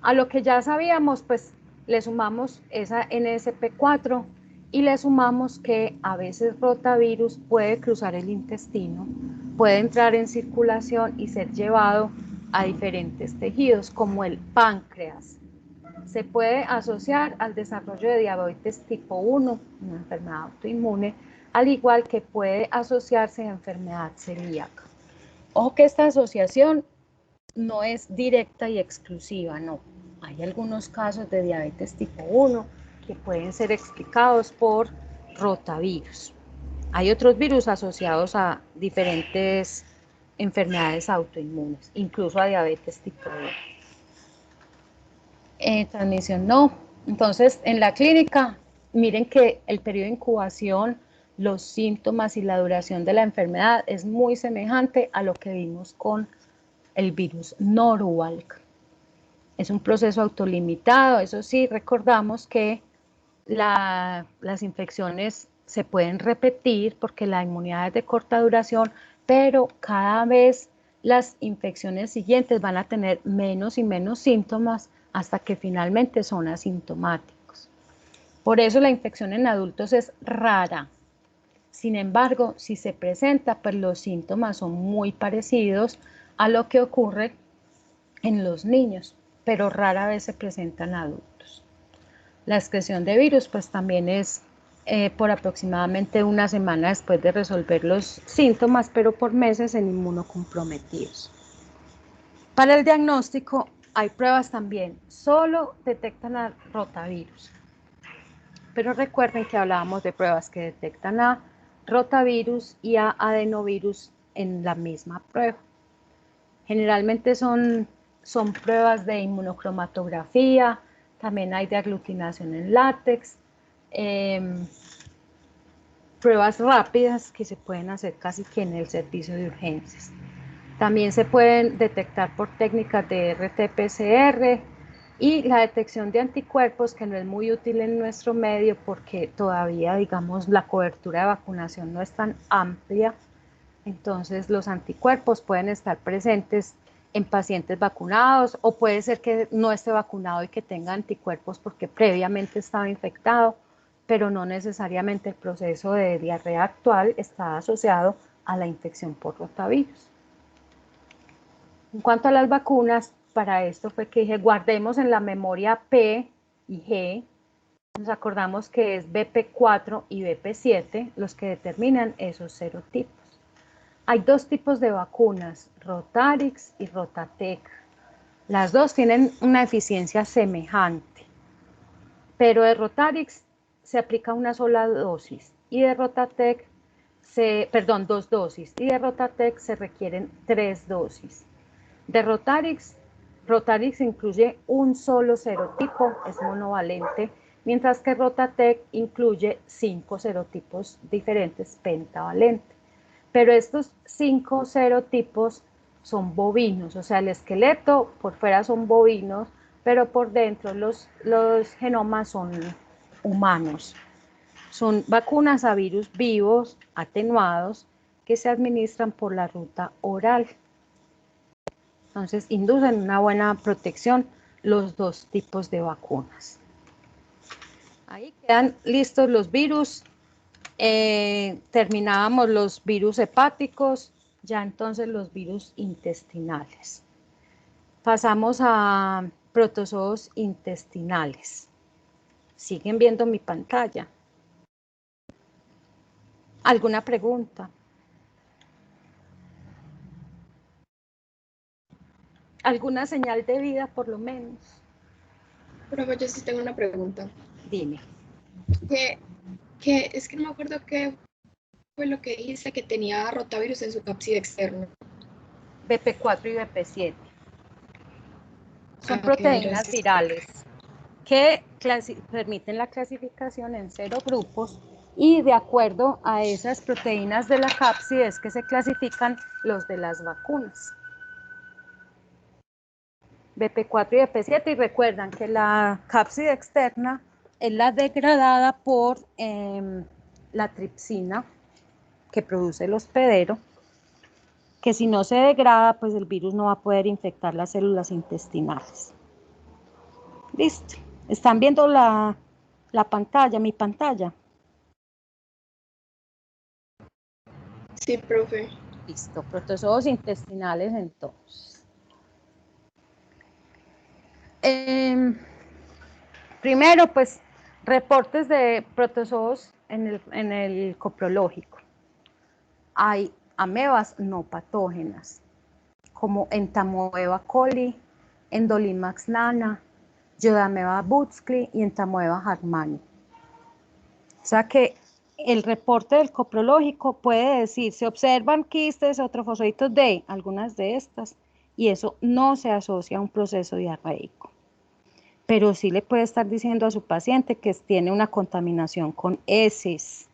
A lo que ya sabíamos, pues le sumamos esa NSP4 y le sumamos que a veces rotavirus puede cruzar el intestino, puede entrar en circulación y ser llevado a diferentes tejidos, como el páncreas. Se puede asociar al desarrollo de diabetes tipo 1, una enfermedad autoinmune, al igual que puede asociarse a enfermedad celíaca. Ojo que esta asociación no es directa y exclusiva, no. Hay algunos casos de diabetes tipo 1 que pueden ser explicados por rotavirus. Hay otros virus asociados a diferentes enfermedades autoinmunes, incluso a diabetes tipo 1. Transmisión no. Entonces, en la clínica, miren que el periodo de incubación, los síntomas y la duración de la enfermedad es muy semejante a lo que vimos con el virus Norwalk. Es un proceso autolimitado, eso sí, recordamos que las infecciones se pueden repetir porque la inmunidad es de corta duración, pero cada vez las infecciones siguientes van a tener menos y menos síntomas hasta que finalmente son asintomáticos. Por eso la infección en adultos es rara. Sin embargo, si se presenta, pues los síntomas son muy parecidos a lo que ocurre en los niños, pero rara vez se presenta en adultos. La excreción de virus pues también es por aproximadamente una semana después de resolver los síntomas, pero por meses en inmunocomprometidos. Para el diagnóstico hay pruebas también, solo detectan a rotavirus, pero recuerden que hablábamos de pruebas que detectan a rotavirus y a adenovirus en la misma prueba. Generalmente son pruebas de inmunocromatografía, también hay de aglutinación en látex, pruebas rápidas que se pueden hacer casi que en el servicio de urgencias. También se pueden detectar por técnicas de RT-PCR y la detección de anticuerpos, que no es muy útil en nuestro medio porque todavía, digamos, la cobertura de vacunación no es tan amplia. Entonces, los anticuerpos pueden estar presentes en pacientes vacunados o puede ser que no esté vacunado y que tenga anticuerpos porque previamente estaba infectado, pero no necesariamente el proceso de diarrea actual está asociado a la infección por rotavirus. En cuanto a las vacunas, para esto fue que dije, guardemos en la memoria P y G. Nos acordamos que es BP4 y BP7 los que determinan esos serotipos. Hay dos tipos de vacunas, Rotarix y Rotatec. Las dos tienen una eficiencia semejante, pero de Rotarix se aplica una sola dosis y de Rotatec, dos dosis, y de Rotatec se requieren 3 dosis. De Rotarix incluye un solo serotipo, es monovalente, mientras que Rotatec incluye 5 serotipos diferentes, pentavalente. Pero estos 5 serotipos son bovinos, o sea, el esqueleto por fuera son bovinos, pero por dentro los genomas son humanos. Son vacunas a virus vivos, atenuados, que se administran por la ruta oral. Entonces, inducen una buena protección los dos tipos de vacunas. Ahí quedan listos los virus. Terminábamos los virus hepáticos, ya entonces los virus intestinales. Pasamos a protozoos intestinales. ¿Siguen viendo mi pantalla? ¿Alguna pregunta? ¿Alguna señal de vida por lo menos? Profe, yo sí tengo una pregunta. Dime. Es que no me acuerdo qué fue lo que dijiste que tenía rotavirus en su cápside externa. BP4 y BP7. Son Ok, proteínas gracias. virales que permiten la clasificación en 0 grupos y de acuerdo a esas proteínas de la cápside es que se clasifican los de las vacunas. BP4 y BP7 y recuerdan que la cápside externa es la degradada por la tripsina que produce el hospedero, que si no se degrada pues el virus no va a poder infectar las células intestinales. Listo. ¿Están viendo la pantalla, mi pantalla? Sí, profe. Listo, protozoos intestinales entonces. Primero, pues, reportes de protozoos en el coprológico. Hay amebas no patógenas, como Entamoeba coli, Endolimax nana, Yodameba butzkli y Entamoeba harmani. O sea que el reporte del coprológico puede decir, se observan quistes o trofosoditos de algunas de estas, y eso no se asocia a un proceso diarreico. Pero sí le puede estar diciendo a su paciente que tiene una contaminación con heces,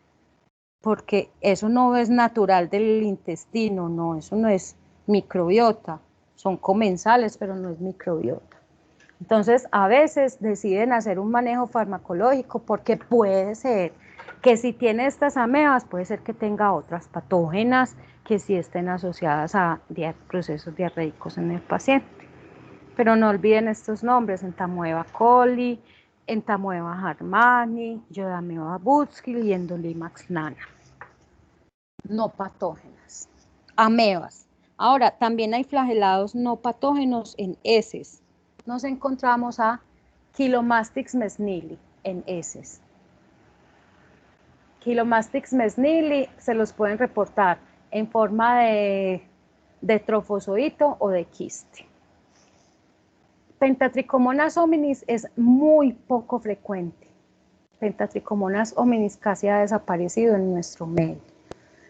porque eso no es natural del intestino, no, eso no es microbiota, son comensales, pero no es microbiota. Entonces, a veces deciden hacer un manejo farmacológico porque puede ser que si tiene estas amebas, puede ser que tenga otras patógenas que sí estén asociadas a procesos diarreicos en el paciente. Pero no olviden estos nombres: Entamoeba coli, Entamoeba harmani, Yodameba butzkii y Endolimax nana. No patógenas. Amebas. Ahora, también hay flagelados no patógenos en heces. Nos encontramos a Chilomastix mesnili en heces. Chilomastix mesnili se los pueden reportar en forma de trofozoito o de quiste. Pentatrichomonas hominis es muy poco frecuente. Pentatrichomonas hominis casi ha desaparecido en nuestro medio.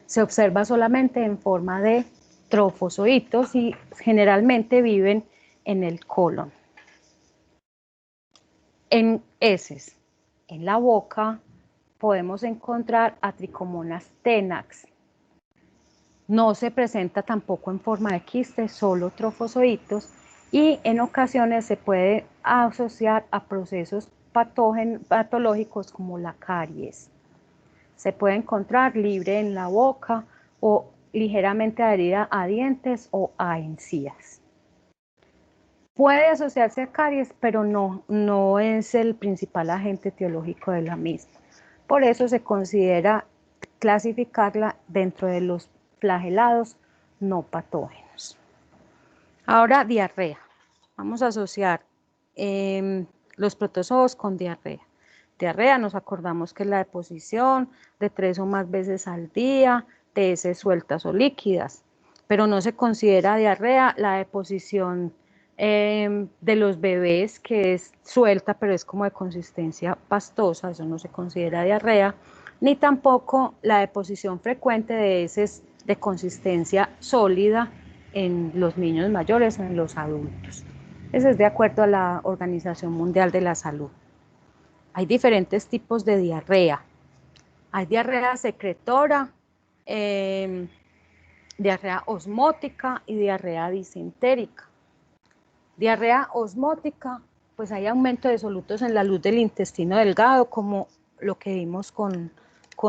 Se observa solamente en forma de trofozoitos y generalmente viven en el colon. En heces, en la boca, podemos encontrar a Trichomonas tenax. No se presenta tampoco en forma de quiste, solo trofozoitos, y en ocasiones se puede asociar a procesos patológicos como la caries. Se puede encontrar libre en la boca o ligeramente adherida a dientes o a encías. Puede asociarse a caries, pero no es el principal agente etiológico de la misma. Por eso se considera clasificarla dentro de los flagelados no patógenos. Ahora, diarrea. Vamos a asociar los protozoos con diarrea. Diarrea, nos acordamos que es la deposición de 3 o más veces al día de heces sueltas o líquidas, pero no se considera diarrea la deposición de los bebés, que es suelta, pero es como de consistencia pastosa, eso no se considera diarrea, ni tampoco la deposición frecuente de heces de consistencia sólida en los niños mayores o en los adultos. Eso es de acuerdo a la Organización Mundial de la Salud. Hay diferentes tipos de diarrea. Hay diarrea secretora, diarrea osmótica y diarrea disentérica. Diarrea osmótica, pues hay aumento de solutos en la luz del intestino delgado, como lo que vimos con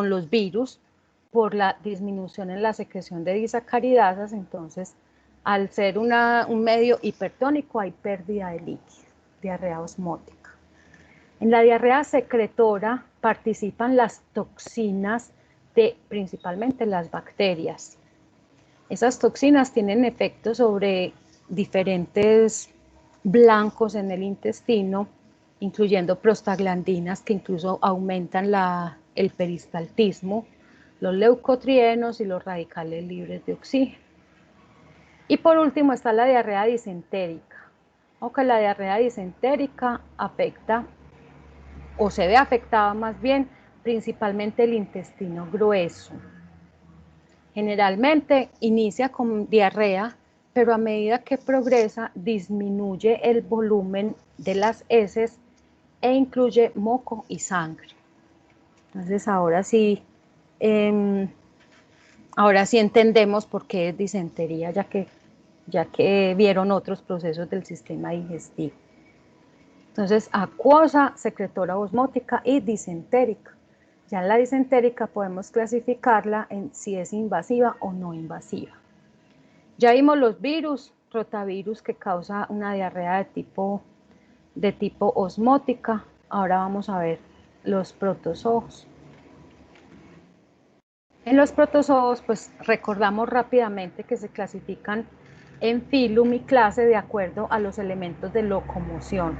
los virus, por la disminución en la secreción de disacaridasas. Entonces, al ser un medio hipertónico, hay pérdida de líquido, diarrea osmótica. En la diarrea secretora participan las toxinas de principalmente las bacterias. Esas toxinas tienen efectos sobre diferentes blancos en el intestino, incluyendo prostaglandinas que incluso aumentan el peristaltismo, los leucotrienos y los radicales libres de oxígeno. Y por último está la diarrea disentérica, aunque la diarrea disentérica afecta, o se ve afectada más bien, principalmente el intestino grueso. Generalmente inicia con diarrea, pero a medida que progresa disminuye el volumen de las heces e incluye moco y sangre. Entonces ahora sí entendemos por qué es disentería, ya que vieron otros procesos del sistema digestivo. Entonces, acuosa, secretora osmótica y disentérica. Ya en la disentérica podemos clasificarla en si es invasiva o no invasiva. Ya vimos los virus, rotavirus, que causa una diarrea de tipo osmótica. Ahora vamos a ver los protozoos. En los protozoos, pues recordamos rápidamente que se clasifican en filum y clase de acuerdo a los elementos de locomoción: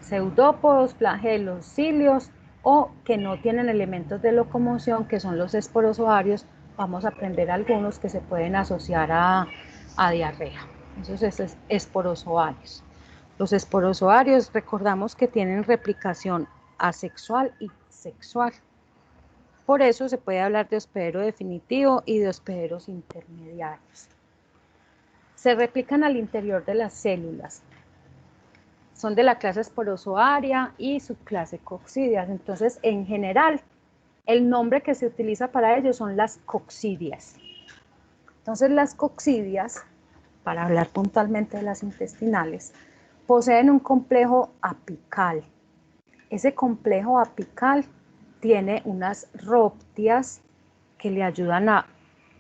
pseudópodos, flagelos, cilios, o que no tienen elementos de locomoción, que son los esporozoarios. Vamos a aprender algunos que se pueden asociar a diarrea. Esos es esporozoarios. Los esporozoarios, recordamos que tienen replicación asexual y sexual. Por eso se puede hablar de hospedero definitivo y de hospederos intermediarios. Se replican al interior de las células. Son de la clase esporozoaria y subclase coccidias. Entonces, en general, el nombre que se utiliza para ellos son las coccidias. Entonces, las coccidias, para hablar puntualmente de las intestinales, poseen un complejo apical. Ese complejo apical tiene unas róptias que le ayudan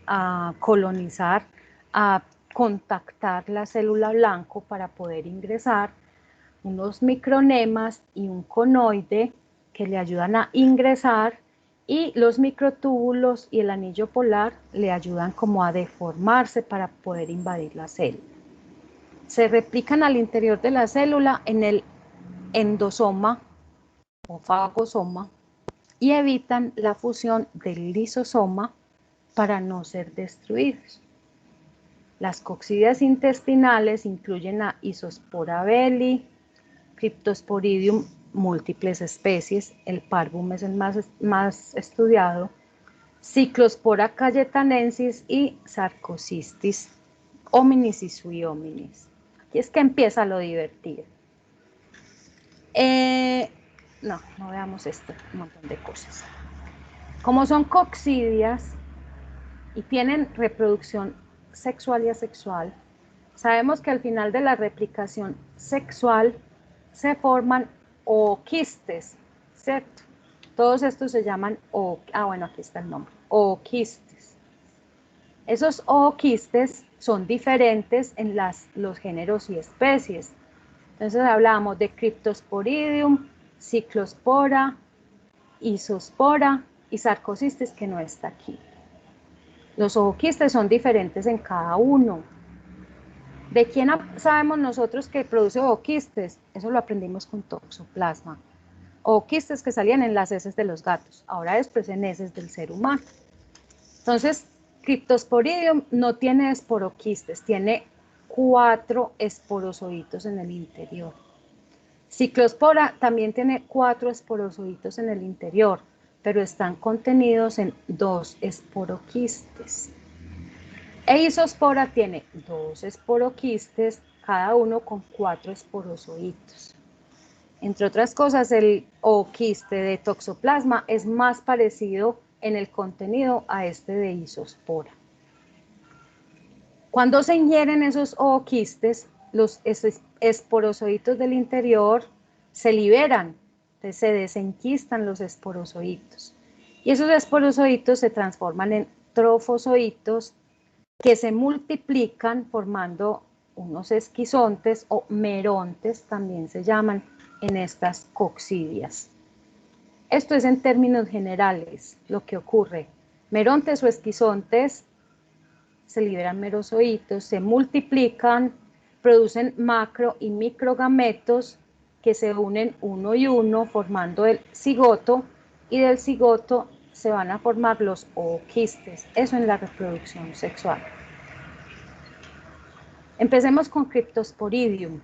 a colonizar, a contactar la célula blanco para poder ingresar, unos micronemas y un conoide que le ayudan a ingresar, y los microtúbulos y el anillo polar le ayudan como a deformarse para poder invadir la célula. Se replican al interior de la célula en el endosoma o fagosoma y evitan la fusión del lisosoma para no ser destruidos. Las coccidias intestinales incluyen a Isospora belli, Cryptosporidium, múltiples especies, el parvum es el más estudiado, Cyclospora cayetanensis y Sarcocystis hominis y sui hominis. Aquí es que empieza lo divertido. No veamos esto, un montón de cosas. Como son coccidias y tienen reproducción sexual y asexual, sabemos que al final de la replicación sexual se forman ooquistes, ¿cierto? Todos estos se llaman, bueno, aquí está el nombre, ooquistes. Esos ooquistes son diferentes en los géneros y especies. Entonces hablamos de Cryptosporidium, Cyclospora, Isospora y Sarcocystis, que no está aquí. Los ooquistes son diferentes en cada uno. ¿De quién sabemos nosotros que produce ooquistes? Eso lo aprendimos con Toxoplasma. Ooquistes que salían en las heces de los gatos, ahora después en heces del ser humano. Entonces, Cryptosporidium no tiene esporoquistes, tiene 4 esporozoitos en el interior. Cyclospora también tiene 4 esporozoitos en el interior, pero están contenidos en 2 esporoquistes. E Isospora tiene 2 esporoquistes, cada uno con 4 esporozoitos. Entre otras cosas, el ooquiste de Toxoplasma es más parecido en el contenido a este de Isospora. Cuando se ingieren esos ooquistes, los esporozoitos del interior se liberan, entonces se desenquistan los esporozoitos. Y esos esporozoitos se transforman en trofozoitos que se multiplican formando unos esquizontes o merontes, también se llaman, en estas coccidias. Esto es en términos generales lo que ocurre. Merontes o esquizontes se liberan merozoitos, se multiplican, producen macro y microgametos que se unen uno y uno formando el cigoto, y del cigoto se van a formar los ooquistes. Eso en la reproducción sexual. Empecemos con Cryptosporidium.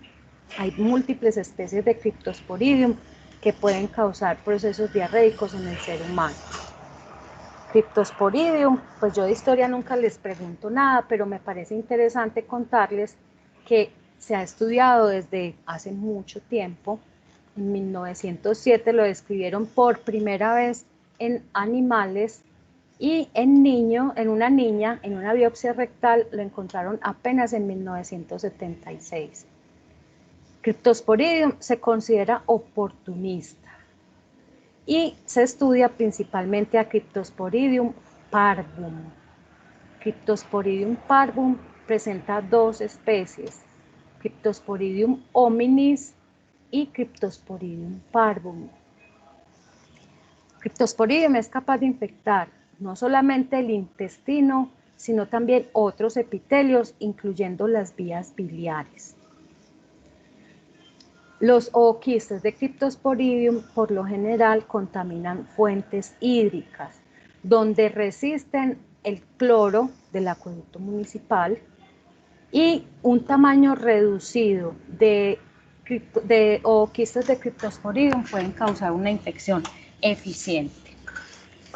Hay múltiples especies de Cryptosporidium que pueden causar procesos diarreicos en el ser humano. Cryptosporidium, pues yo de historia nunca les pregunto nada, pero me parece interesante contarles que se ha estudiado desde hace mucho tiempo. En 1907 lo describieron por primera vez en animales, y en una niña, en una biopsia rectal, lo encontraron apenas en 1976. Cryptosporidium se considera oportunista y se estudia principalmente a Cryptosporidium parvum. Cryptosporidium parvum presenta 2 especies, Cryptosporidium hominis y Cryptosporidium parvum. Cryptosporidium es capaz de infectar no solamente el intestino, sino también otros epitelios, incluyendo las vías biliares. Los ooquistes de Cryptosporidium por lo general contaminan fuentes hídricas, donde resisten el cloro del acueducto municipal, y un tamaño reducido de ooquistes de Cryptosporidium pueden causar una infección eficiente.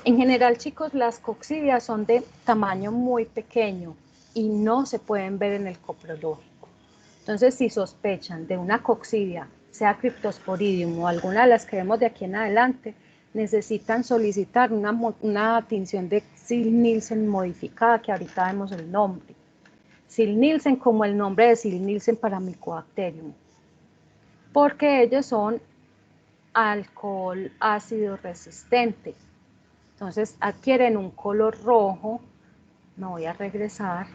En general, chicos, las coccidias son de tamaño muy pequeño y no se pueden ver en el coprológico. Entonces, si sospechan de una coccidia, sea Cryptosporidium o alguna de las que vemos de aquí en adelante, necesitan solicitar una tinción de Ziehl-Neelsen modificada, que ahorita vemos el nombre. Ziehl-Neelsen como el nombre de Ziehl-Neelsen para Mycobacterium. porque ellos son alcohol ácido resistente. Entonces adquieren un color rojo, me voy a regresar,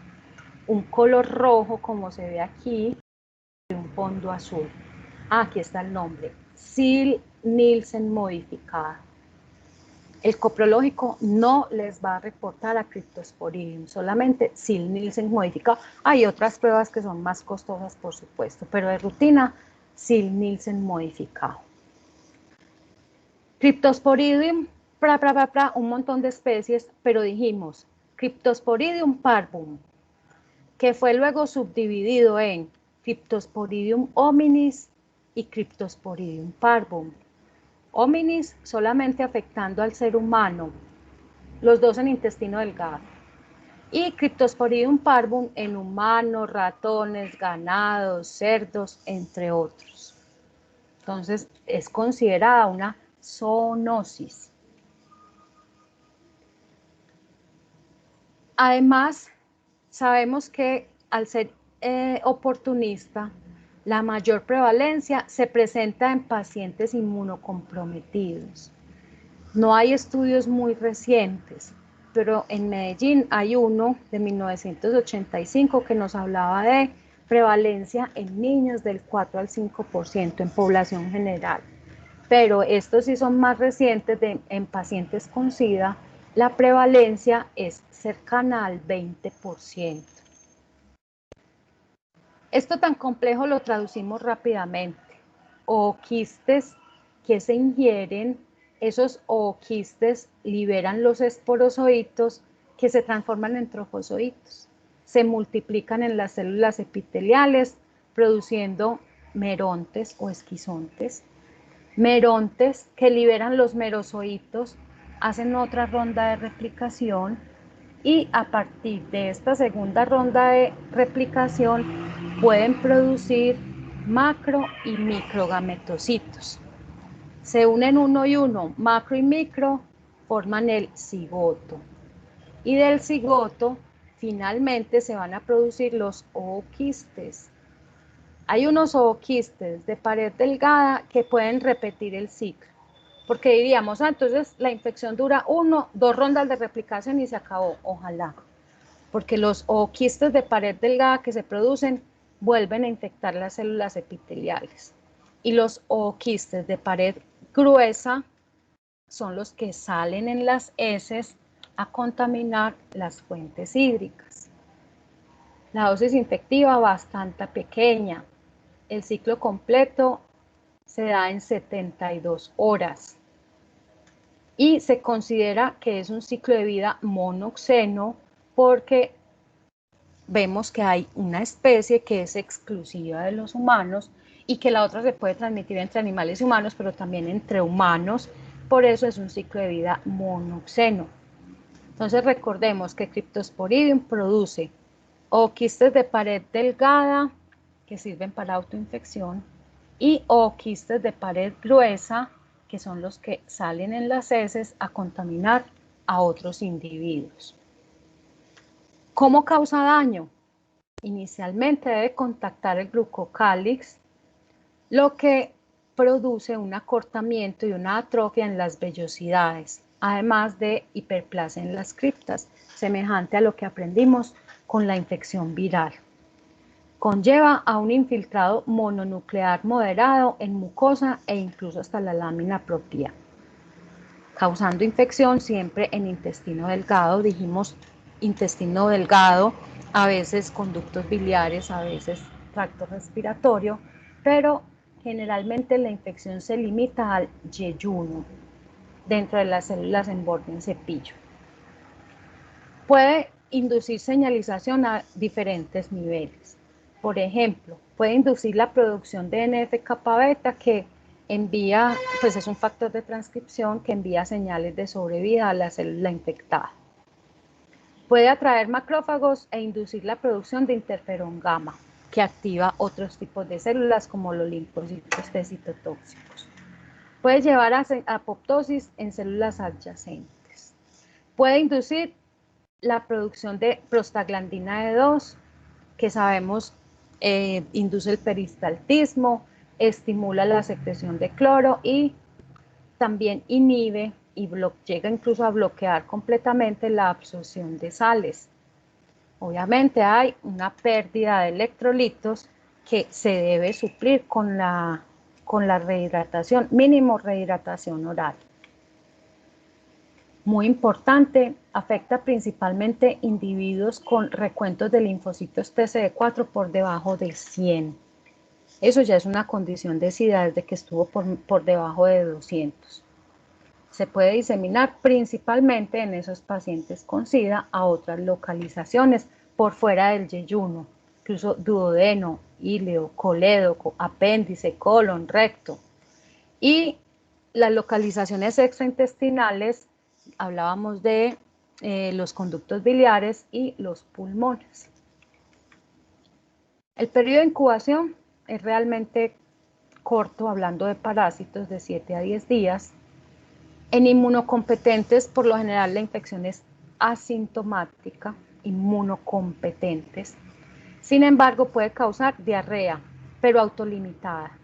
un color rojo como se ve aquí, y un fondo azul. Aquí está el nombre, Ziehl-Neelsen modificada. El coprológico no les va a reportar a Cryptosporidium, solamente Ziehl-Neelsen modificado. Hay otras pruebas que son más costosas, por supuesto, pero de rutina, Ziehl-Neelsen modificado. Cryptosporidium, un montón de especies, pero dijimos Cryptosporidium parvum, que fue luego subdividido en Cryptosporidium hominis y Cryptosporidium parvum. Hominis solamente afectando al ser humano, los dos en intestino delgado, y Cryptosporidium parvum en humanos, ratones, ganados, cerdos, entre otros. Entonces es considerada una zoonosis. Además, sabemos que al ser oportunista, la mayor prevalencia se presenta en pacientes inmunocomprometidos. No hay estudios muy recientes, pero en Medellín hay uno de 1985 que nos hablaba de prevalencia en niños del 4 al 5% en población general. Pero estos sí son más recientes, en pacientes con SIDA, la prevalencia es cercana al 20%. Esto tan complejo lo traducimos rápidamente. Ooquistes que se ingieren, esos ooquistes liberan los esporozoitos que se transforman en trofozoitos. Se multiplican en las células epiteliales, produciendo merontes o esquizontes. Merontes que liberan los merozoitos, hacen otra ronda de replicación y a partir de esta segunda ronda de replicación pueden producir macro y microgametocitos. Se unen uno y uno, macro y micro, forman el cigoto. Y del cigoto finalmente se van a producir los ooquistes. Hay unos ooquistes de pared delgada que pueden repetir el ciclo, porque diríamos, entonces la infección dura 2 rondas de replicación y se acabó, ojalá, porque los ooquistes de pared delgada que se producen vuelven a infectar las células epiteliales, y los ooquistes de pared gruesa son los que salen en las heces a contaminar las fuentes hídricas. La dosis infectiva bastante pequeña. El ciclo completo se da en 72 horas y se considera que es un ciclo de vida monoxeno porque vemos que hay una especie que es exclusiva de los humanos y que la otra se puede transmitir entre animales y humanos, pero también entre humanos, por eso es un ciclo de vida monoxeno. Entonces recordemos que Cryptosporidium produce ooquistes de pared delgada que sirven para autoinfección y ooquistes de pared gruesa que son los que salen en las heces a contaminar a otros individuos. ¿Cómo causa daño? Inicialmente debe contactar el glucocálix, lo que produce un acortamiento y una atrofia en las vellosidades, además de hiperplasia en las criptas, semejante a lo que aprendimos con la infección viral. Conlleva a un infiltrado mononuclear moderado en mucosa e incluso hasta la lámina propia, causando infección siempre en intestino delgado. Dijimos intestino delgado, a veces conductos biliares, a veces tracto respiratorio, pero generalmente la infección se limita al yeyuno dentro de las células en borde en cepillo. Puede inducir señalización a diferentes niveles. Por ejemplo, puede inducir la producción de NF-kappa beta que envía, pues es un factor de transcripción que envía señales de sobrevida a la célula infectada. Puede atraer macrófagos e inducir la producción de interferón gamma, que activa otros tipos de células como los linfocitos T citotóxicos. Puede llevar a apoptosis en células adyacentes. Puede inducir la producción de prostaglandina E2, que sabemos induce el peristaltismo, estimula la secreción de cloro y también inhibe y llega incluso a bloquear completamente la absorción de sales. Obviamente hay una pérdida de electrolitos que se debe suplir con la rehidratación, mínimo rehidratación oral. Muy importante, afecta principalmente individuos con recuentos de linfocitos TCD4 por debajo de 100. Eso ya es una condición de SIDA desde que estuvo por debajo de 200. Se puede diseminar principalmente en esos pacientes con SIDA a otras localizaciones por fuera del yeyuno, incluso duodeno, íleo, colédoco, apéndice, colon, recto. Y las localizaciones extraintestinales, hablábamos de los conductos biliares y los pulmones. El periodo de incubación es realmente corto, hablando de parásitos, de 7 a 10 días. En inmunocompetentes, por lo general, la infección es asintomática, inmunocompetentes. Sin embargo, puede causar diarrea, pero autolimitada.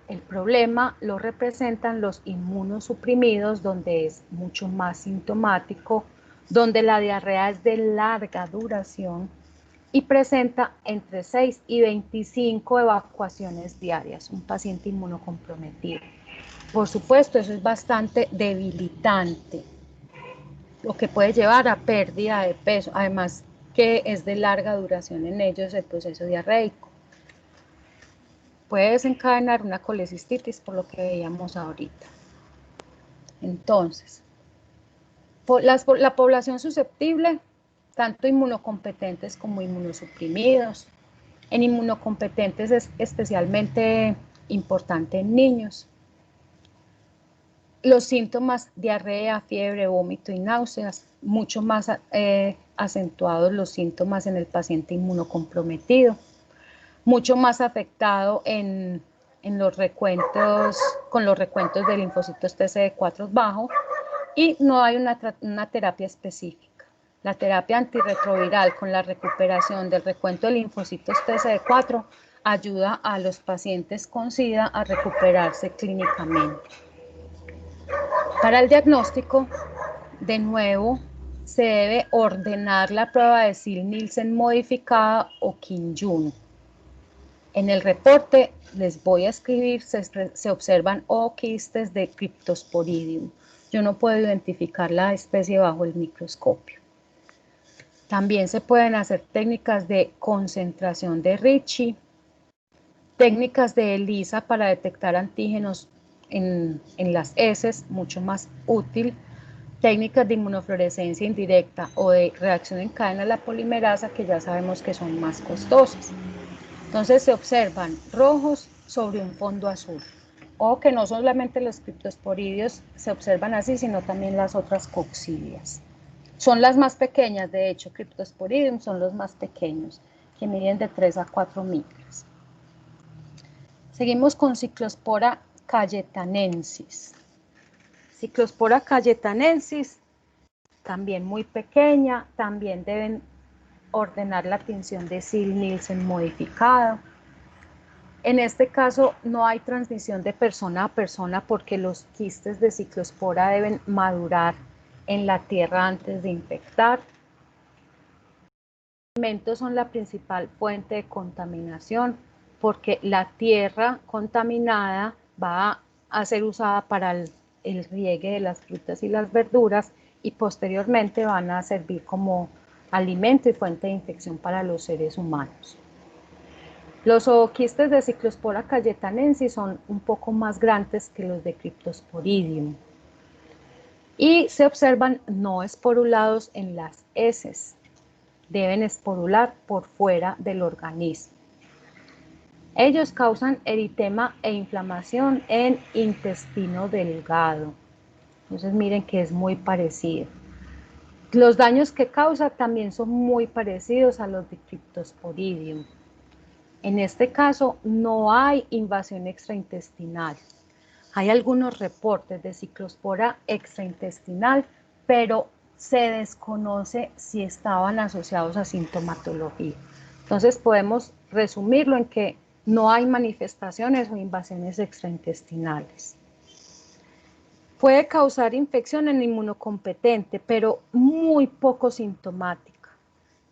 El problema lo representan los inmunosuprimidos, donde es mucho más sintomático, donde la diarrea es de larga duración y presenta entre 6 y 25 evacuaciones diarias, un paciente inmunocomprometido. Por supuesto, eso es bastante debilitante, lo que puede llevar a pérdida de peso, además que es de larga duración en ellos el proceso diarreico. Puede desencadenar una colecistitis, por lo que veíamos ahorita. Entonces, la población susceptible, tanto inmunocompetentes como inmunosuprimidos. En inmunocompetentes es especialmente importante en niños. Los síntomas, diarrea, fiebre, vómito y náuseas, mucho más acentuados los síntomas en el paciente inmunocomprometido, mucho más afectado en los recuentos, con los recuentos de linfocitos TCD4 bajo, y no hay una terapia específica. La terapia antirretroviral con la recuperación del recuento de linfocitos TCD4 ayuda a los pacientes con SIDA a recuperarse clínicamente. Para el diagnóstico, de nuevo, se debe ordenar la prueba de Ziel-Nielsen modificada o Kim-June. En el reporte les voy a escribir, se observan ooquistes de Cryptosporidium. Yo no puedo identificar la especie bajo el microscopio. También se pueden hacer técnicas de concentración de Ricci, técnicas de ELISA para detectar antígenos en las heces, mucho más útil, técnicas de inmunofluorescencia indirecta o de reacción en cadena de la polimerasa, que ya sabemos que son más costosas. Entonces se observan rojos sobre un fondo azul, o que no solamente los criptosporidios se observan así, sino también las otras coccidias. Son las más pequeñas, de hecho, Cryptosporidium son los más pequeños, que miden de 3 a 4 micras. Seguimos con Cyclospora cayetanensis. Cyclospora cayetanensis, también muy pequeña, también deben ordenar la tinción de Ziel-Nielsen modificado. En este caso no hay transmisión de persona a persona porque los quistes de Cyclospora deben madurar en la tierra antes de infectar. Los alimentos son la principal fuente de contaminación porque la tierra contaminada va a ser usada para el riegue de las frutas y las verduras y posteriormente van a servir como alimento y fuente de infección para los seres humanos. Los ooquistes de Cyclospora cayetanensis son un poco más grandes que los de Cryptosporidium y se observan no esporulados en las heces. Deben esporular por fuera del organismo. Ellos causan eritema e inflamación en intestino delgado. Entonces miren que es muy parecido. Los daños que causa también son muy parecidos a los de Cryptosporidium. En este caso no hay invasión extraintestinal. Hay algunos reportes de Cyclospora extraintestinal, pero se desconoce si estaban asociados a sintomatología. Entonces podemos resumirlo en que No hay manifestaciones o invasiones extraintestinales. Puede causar infección en inmunocompetente, pero muy poco sintomática.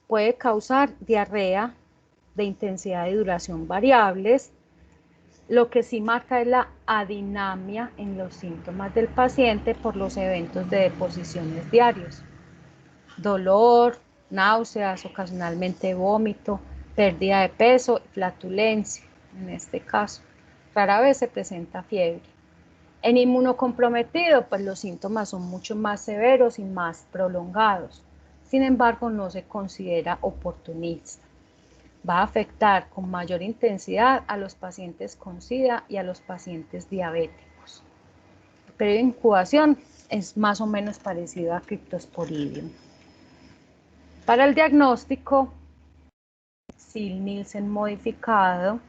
Puede causar diarrea de intensidad y duración variables. Lo que sí marca es la adinamia en los síntomas del paciente por los eventos de deposiciones diarios. Dolor, náuseas, ocasionalmente vómito, pérdida de peso, flatulencia, en este caso. Rara vez se presenta fiebre. En inmunocomprometido, pues los síntomas son mucho más severos y más prolongados. Sin embargo, no se considera oportunista. Va a afectar con mayor intensidad a los pacientes con SIDA y a los pacientes diabéticos. El periodo de incubación es más o menos parecido a Cryptosporidium. Para el diagnóstico, Ziel-Nielsen modificado,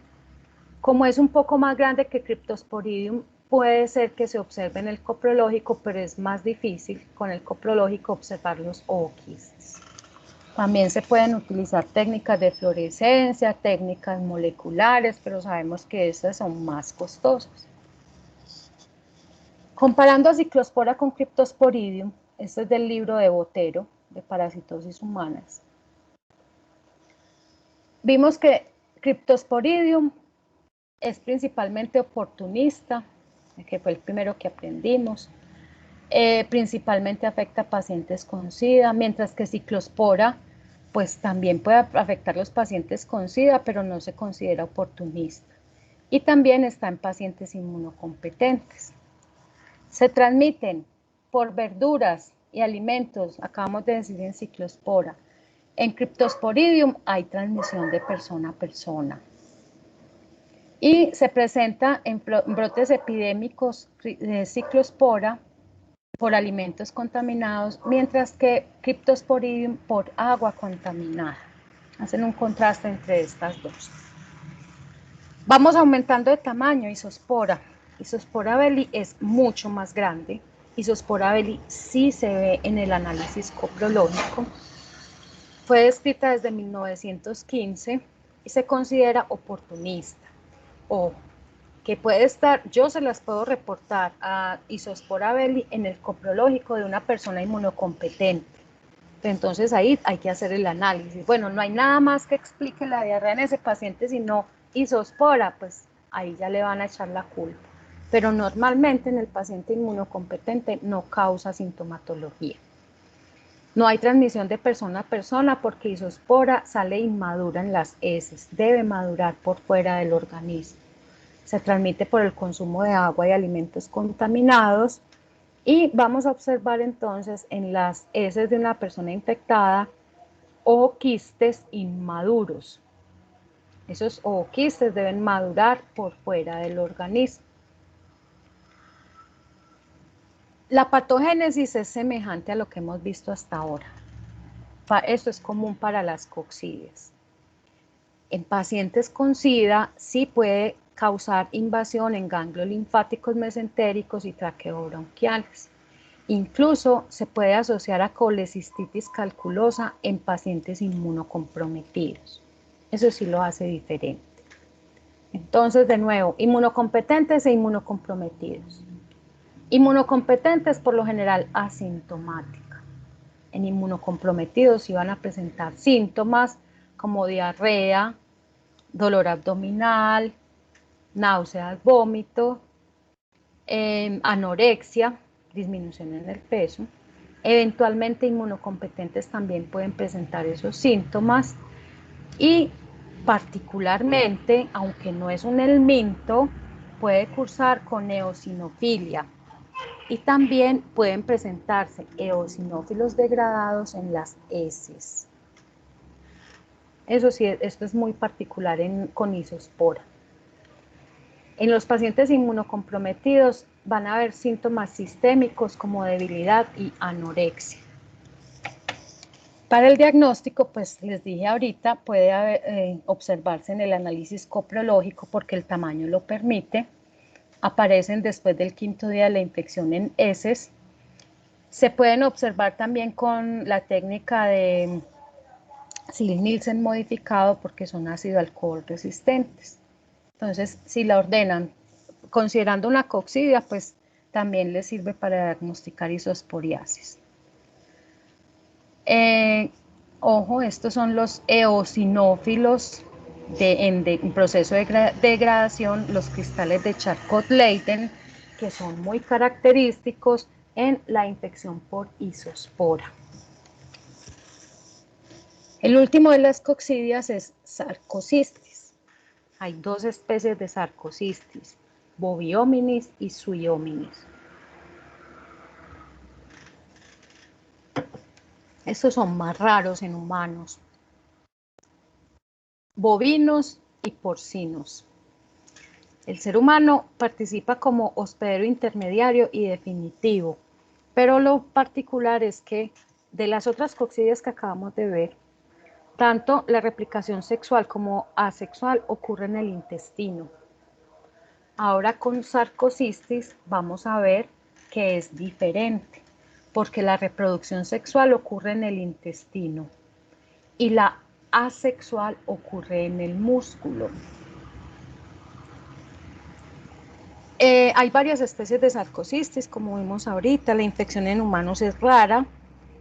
como es un poco más grande que Cryptosporidium, puede ser que se observe en el coprológico, pero es más difícil con el coprológico observar los ooquistes. También se pueden utilizar técnicas de fluorescencia, técnicas moleculares, pero sabemos que estas son más costosas. Comparando a Ciclospora con Cryptosporidium, este es del libro de Botero, de Parasitosis Humanas. Vimos que Cryptosporidium es principalmente oportunista, que fue el primero que aprendimos. Principalmente afecta a pacientes con SIDA, mientras que Ciclospora pues también puede afectar a los pacientes con SIDA, pero no se considera oportunista. Y también está en pacientes inmunocompetentes. Se transmiten por verduras y alimentos, acabamos de decir en Ciclospora. En Cryptosporidium hay transmisión de persona a persona. Y se presenta en brotes epidémicos de Ciclospora por alimentos contaminados, mientras que Cryptosporidium por agua contaminada. Hacen un contraste entre estas dos. Vamos aumentando de tamaño. Isospora. Isospora belli es mucho más grande. Isospora belli sí se ve en el análisis coprológico. Fue descrita desde 1915 y se considera oportunista. O que puede estar, yo se las puedo reportar a Isospora belli en el coprológico de una persona inmunocompetente. Entonces ahí hay que hacer el análisis. Bueno, no hay nada más que explique la diarrea en ese paciente, sino Isospora, pues ahí ya le van a echar la culpa. Pero normalmente en el paciente inmunocompetente no causa sintomatología. No hay transmisión de persona a persona porque Isospora sale inmadura en las heces, debe madurar por fuera del organismo. Se transmite por el consumo de agua y alimentos contaminados y vamos a observar entonces en las heces de una persona infectada ooquistes inmaduros. Esos ooquistes deben madurar por fuera del organismo. La patogénesis es semejante a lo que hemos visto hasta ahora. Esto es común para las coccidias. En pacientes con SIDA sí puede causar invasión en ganglios linfáticos mesentéricos y traqueobronquiales. Incluso se puede asociar a colecistitis calculosa en pacientes inmunocomprometidos. Eso sí lo hace diferente. Entonces, de nuevo, inmunocompetentes e inmunocomprometidos. Inmunocompetentes por lo general asintomática. En inmunocomprometidos sí van a presentar síntomas como diarrea, dolor abdominal, náuseas, vómito, anorexia, disminución en el peso. Eventualmente inmunocompetentes también pueden presentar esos síntomas y particularmente, aunque no es un helminto, puede cursar con eosinofilia y también pueden presentarse eosinófilos degradados en las heces. Eso sí, esto es muy particular con Isospora. En los pacientes inmunocomprometidos van a haber síntomas sistémicos como debilidad y anorexia. Para el diagnóstico, pues les dije ahorita, puede observarse en el análisis coprológico porque el tamaño lo permite. Aparecen después del 5.º día de la infección en heces. Se pueden observar también con la técnica de Ziel-Nielsen modificado porque son ácido alcohol resistentes. Entonces, si la ordenan considerando una coccidia, pues también les sirve para diagnosticar isosporiasis. Ojo, estos son los eosinófilos en proceso de degradación, los cristales de Charcot-Leyden, que son muy característicos en la infección por isospora. El último de las coccidias es Sarcocistis. Hay dos especies de Sarcocistis, Boviominis y Suiominis. Estos son más raros en humanos, bovinos y porcinos. El ser humano participa como hospedero intermediario y definitivo, pero lo particular es que de las otras coccidias que acabamos de ver, tanto la replicación sexual como asexual ocurre en el intestino. Ahora con Sarcocistis vamos a ver que es diferente, porque la reproducción sexual ocurre en el intestino y la asexual ocurre en el músculo. Hay varias especies de Sarcocistis, como vimos ahorita. La infección en humanos es rara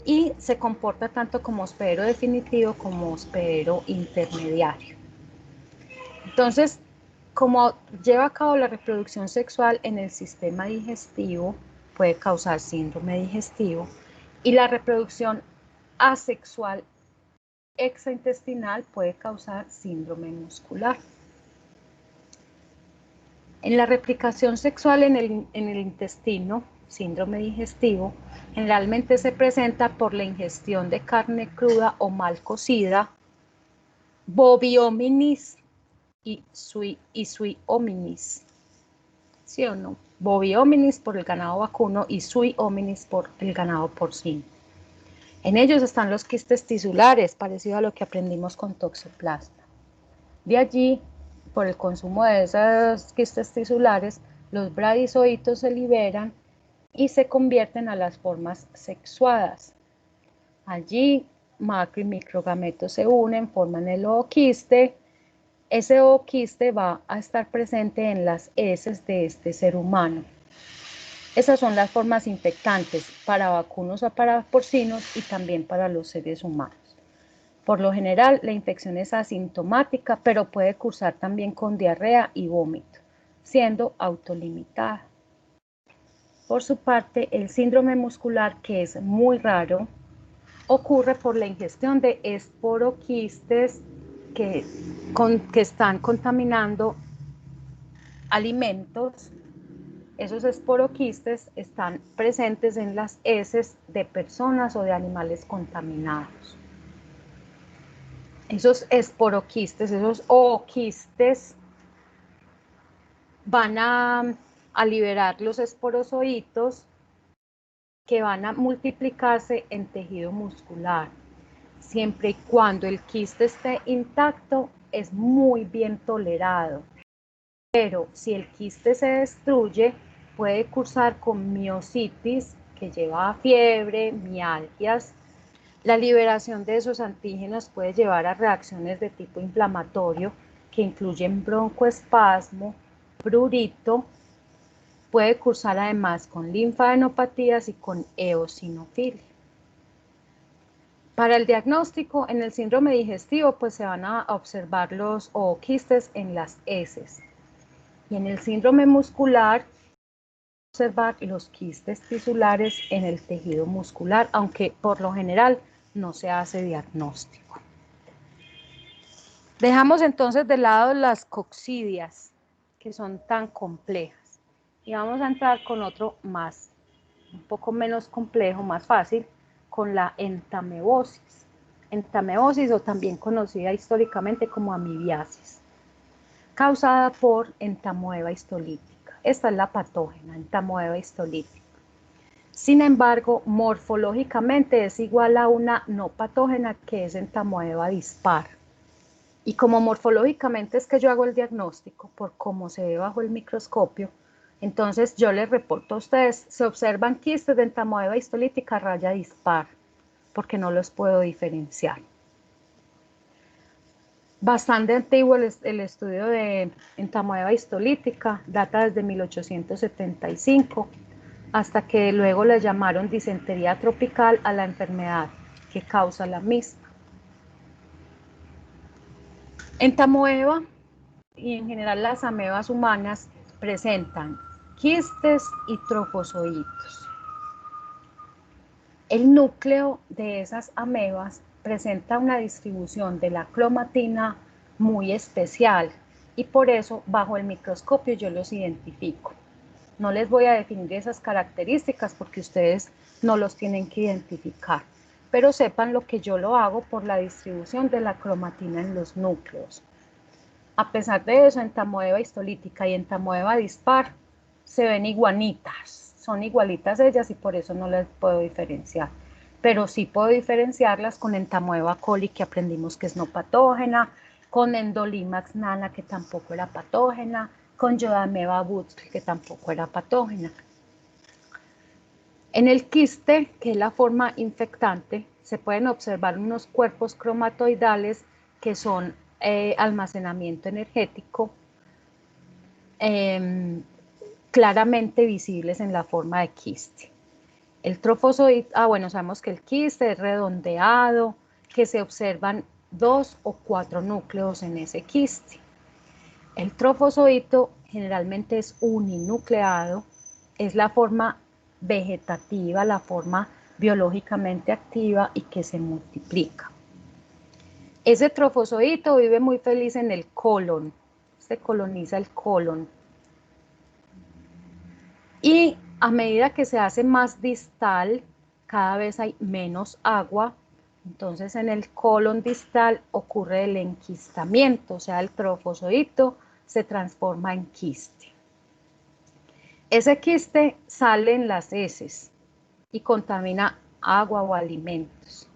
y se comporta tanto como hospedero definitivo como hospedero intermediario. Entonces, como lleva a cabo la reproducción sexual en el sistema digestivo, puede causar síndrome digestivo, y la reproducción asexual extraintestinal puede causar síndrome muscular. En la replicación sexual en el intestino, síndrome digestivo, generalmente se presenta por la ingestión de carne cruda o mal cocida, boviominis y suiominis. ¿Sí o no? Boviominis por el ganado vacuno y suiominis por el ganado porcino. En ellos están los quistes tisulares, parecido a lo que aprendimos con toxoplasma. De allí, por el consumo de esos quistes tisulares, los bradizoitos se liberan y se convierten a las formas sexuadas. Allí, macro y microgametos se unen, forman el ooquiste. Ese ooquiste va a estar presente en las heces de este ser humano. Esas son las formas infectantes para vacunos o para porcinos y también para los seres humanos. Por lo general, la infección es asintomática, pero puede cursar también con diarrea y vómito, siendo autolimitada. Por su parte, el síndrome muscular, que es muy raro, ocurre por la ingestión de esporoquistes que están contaminando alimentos. Esos esporoquistes están presentes en las heces de personas o de animales contaminados. Esos esporoquistes, esos ooquistes, van a liberar los esporozoitos que van a multiplicarse en tejido muscular. Siempre y cuando el quiste esté intacto, es muy bien tolerado. Pero si el quiste se destruye, puede cursar con miositis, que lleva a fiebre, mialgias. La liberación de esos antígenos puede llevar a reacciones de tipo inflamatorio que incluyen broncoespasmo, prurito. Puede cursar además con linfadenopatías y con eosinofilia. Para el diagnóstico, en el síndrome digestivo, pues se van a observar los ooquistes en las heces. Y en el síndrome muscular, observar los quistes tisulares en el tejido muscular, aunque por lo general no se hace diagnóstico. Dejamos entonces de lado las coccidias, que son tan complejas, y vamos a entrar con otro más, un poco menos complejo, más fácil, con la entamebosis. Entamebosis, o también conocida históricamente como amibiasis, causada por entamoeba histolítica. Esta es la patógena, entamoeba histolítica. Sin embargo, morfológicamente es igual a una no patógena, que es entamoeba dispar. Y como morfológicamente es que yo hago el diagnóstico por cómo se ve bajo el microscopio, entonces yo les reporto a ustedes, se observan quistes de entamoeba histolítica raya dispar, porque no los puedo diferenciar. Bastante antiguo el estudio de entamoeba histolítica, data desde 1875, hasta que luego le llamaron disentería tropical a la enfermedad que causa la misma. Entamoeba y en general las amebas humanas presentan quistes y trofozoitos. El núcleo de esas amebas presenta una distribución de la cromatina muy especial y por eso bajo el microscopio yo los identifico. No les voy a definir esas características porque ustedes no los tienen que identificar, pero sepan lo que yo lo hago por la distribución de la cromatina en los núcleos. A pesar de eso, entamoeba histolítica y entamoeba dispar se ven iguanitas, son igualitas ellas y por eso no las puedo diferenciar. Pero sí puedo diferenciarlas con entamoeba coli, que aprendimos que es no patógena, con endolimax nana, que tampoco era patógena, con yodameba butz, que tampoco era patógena. En el quiste, que es la forma infectante, se pueden observar unos cuerpos cromatoidales que son almacenamiento energético, claramente visibles en la forma de quiste. El trofozoito, bueno, sabemos que el quiste es redondeado, que se observan 2 o 4 núcleos en ese quiste. El trofozoito generalmente es uninucleado, es la forma vegetativa, la forma biológicamente activa y que se multiplica. Ese trofozoito vive muy feliz en el colon, se coloniza el colon. Y a medida que se hace más distal, cada vez hay menos agua, entonces en el colon distal ocurre el enquistamiento, o sea, el trofozoito se transforma en quiste. Ese quiste sale en las heces y contamina agua o alimentos.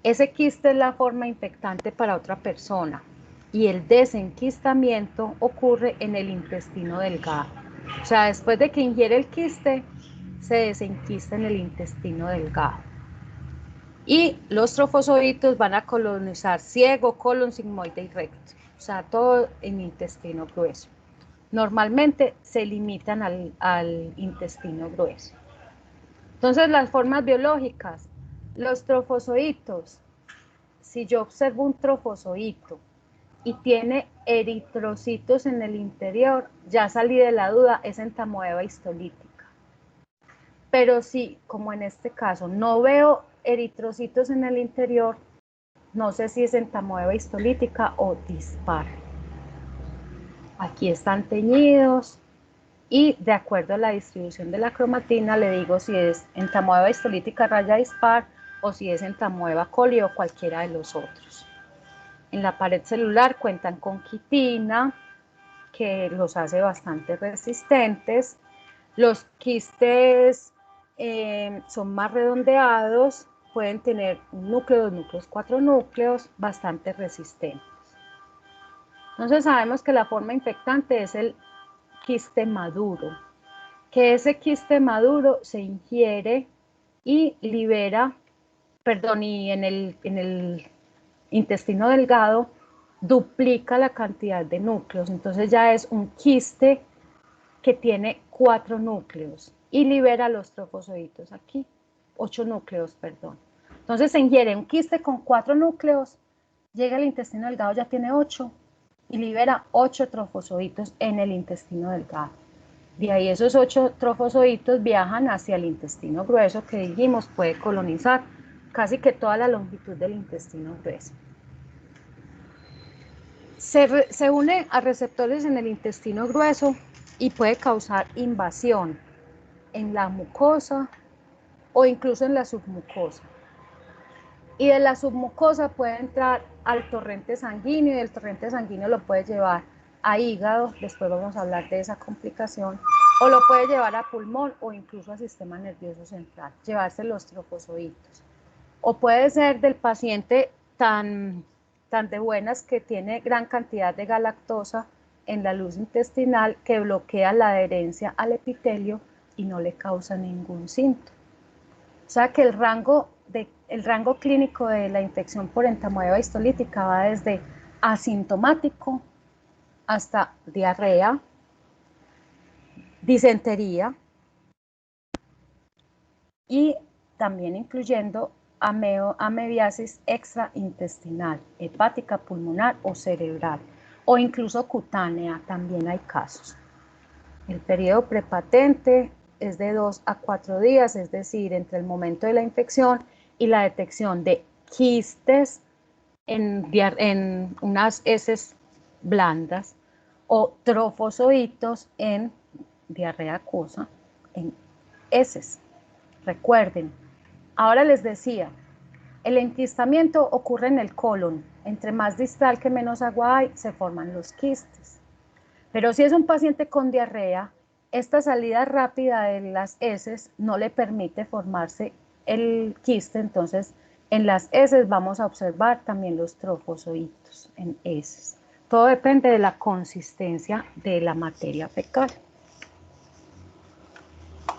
Ese quiste es la forma infectante para otra persona y el desenquistamiento ocurre en el intestino delgado. O sea, después de que ingiere el quiste, se desenquista en el intestino delgado. Y los trofozoitos van a colonizar ciego, colon, sigmoide y recto. O sea, todo en intestino grueso. Normalmente se limitan al intestino grueso. Entonces, las formas biológicas, los trofozoitos. Si yo observo un trofozoito y tiene eritrocitos en el interior, ya salí de la duda, es entamoeba histolítica. Pero si, como en este caso, no veo eritrocitos en el interior, no sé si es entamoeba histolítica o dispar. Aquí están teñidos y de acuerdo a la distribución de la cromatina le digo si es entamoeba histolítica raya dispar o si es entamoeba coli o cualquiera de los otros. En la pared celular cuentan con quitina, que los hace bastante resistentes. Los quistes son más redondeados, pueden tener un núcleo, 2 núcleos, 4 núcleos, bastante resistentes. Entonces sabemos que la forma infectante es el quiste maduro, que ese quiste maduro se ingiere y libera, perdón, y en el intestino delgado duplica la cantidad de núcleos, entonces ya es un quiste que tiene 4 núcleos y libera los trofozoitos aquí, 8 núcleos, perdón. Entonces se ingiere un quiste con 4 núcleos, llega al intestino delgado, ya tiene 8 y libera 8 trofozoitos en el intestino delgado. De ahí esos 8 trofozoitos viajan hacia el intestino grueso, que dijimos puede colonizar casi que toda la longitud del intestino grueso. Se une a receptores en el intestino grueso y puede causar invasión en la mucosa o incluso en la submucosa. Y de la submucosa puede entrar al torrente sanguíneo y el torrente sanguíneo lo puede llevar a hígado, después vamos a hablar de esa complicación, o lo puede llevar a pulmón o incluso al sistema nervioso central, llevarse los trofozoitos. O puede ser del paciente tan de buenas que tiene gran cantidad de galactosa en la luz intestinal que bloquea la adherencia al epitelio y no le causa ningún síntoma. O sea que el rango clínico de la infección por entamoeba histolítica va desde asintomático hasta diarrea, disentería y también incluyendo amebiasis extraintestinal, hepática, pulmonar o cerebral, o incluso cutánea, también hay casos. El periodo prepatente es de 2 a 4 días, es decir, entre el momento de la infección y la detección de quistes en unas heces blandas o trofosoditos en diarrea acuosa en heces. Recuerden, ahora les decía, el enquistamiento ocurre en el colon. Entre más distal que menos agua hay, se forman los quistes. Pero si es un paciente con diarrea, esta salida rápida de las heces no le permite formarse el quiste, entonces en las heces vamos a observar también los trofosoditos en heces. Todo depende de la consistencia de la materia fecal.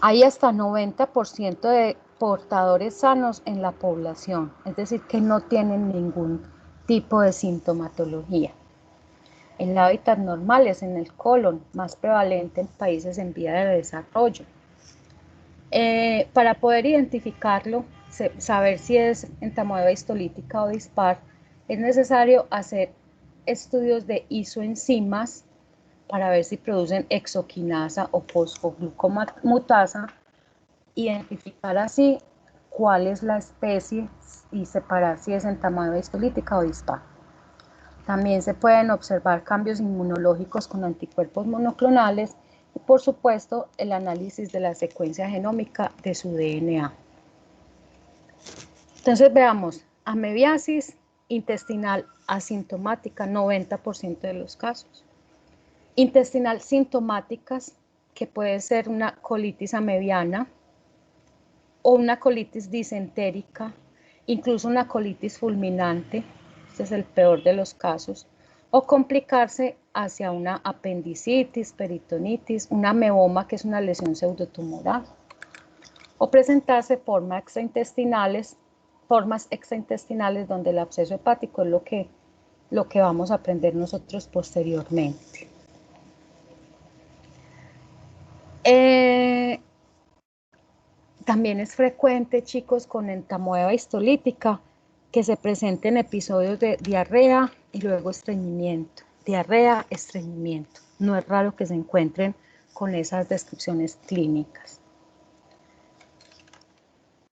Hay hasta 90% de portadores sanos en la población, es decir, que no tienen ningún tipo de sintomatología. El hábitat normal es en el colon, más prevalente en países en vía de desarrollo. Para poder identificarlo, saber si es entamoeba histolítica o dispar, es necesario hacer estudios de isoenzimas para ver si producen exoquinasa o fosfoglucomutasa, identificar así cuál es la especie y separar si es entamoeba histolítica o dispar. También se pueden observar cambios inmunológicos con anticuerpos monoclonales y, por supuesto, el análisis de la secuencia genómica de su DNA. Entonces, veamos, amebiasis intestinal asintomática, 90% de los casos. Intestinal sintomáticas, que puede ser una colitis amebiana o una colitis disentérica, incluso una colitis fulminante. Este es el peor de los casos, o complicarse hacia una apendicitis, peritonitis, una meoma, que es una lesión pseudotumoral, o presentarse formas extraintestinales donde el absceso hepático es lo que vamos a aprender nosotros posteriormente. También es frecuente, chicos, con entamoeba histolítica, que se presenten episodios de diarrea y luego estreñimiento. Diarrea, estreñimiento. No es raro que se encuentren con esas descripciones clínicas.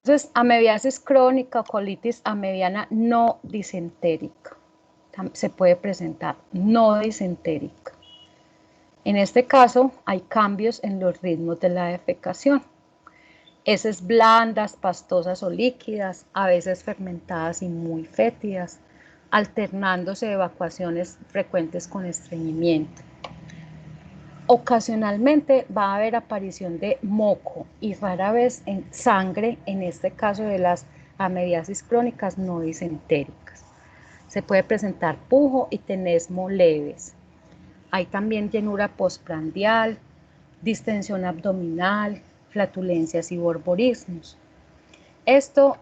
Entonces, amebiasis crónica o colitis amebiana no disentérica. Se puede presentar no disentérica. En este caso, hay cambios en los ritmos de la defecación. Heces blandas, pastosas o líquidas, a veces fermentadas y muy fétidas, alternándose evacuaciones frecuentes con estreñimiento. Ocasionalmente va a haber aparición de moco y rara vez en sangre, en este caso de las amebiasis crónicas no disentéricas. Se puede presentar pujo y tenesmo leves. Hay también llenura postprandial, distensión abdominal, flatulencias y borborismos. Esto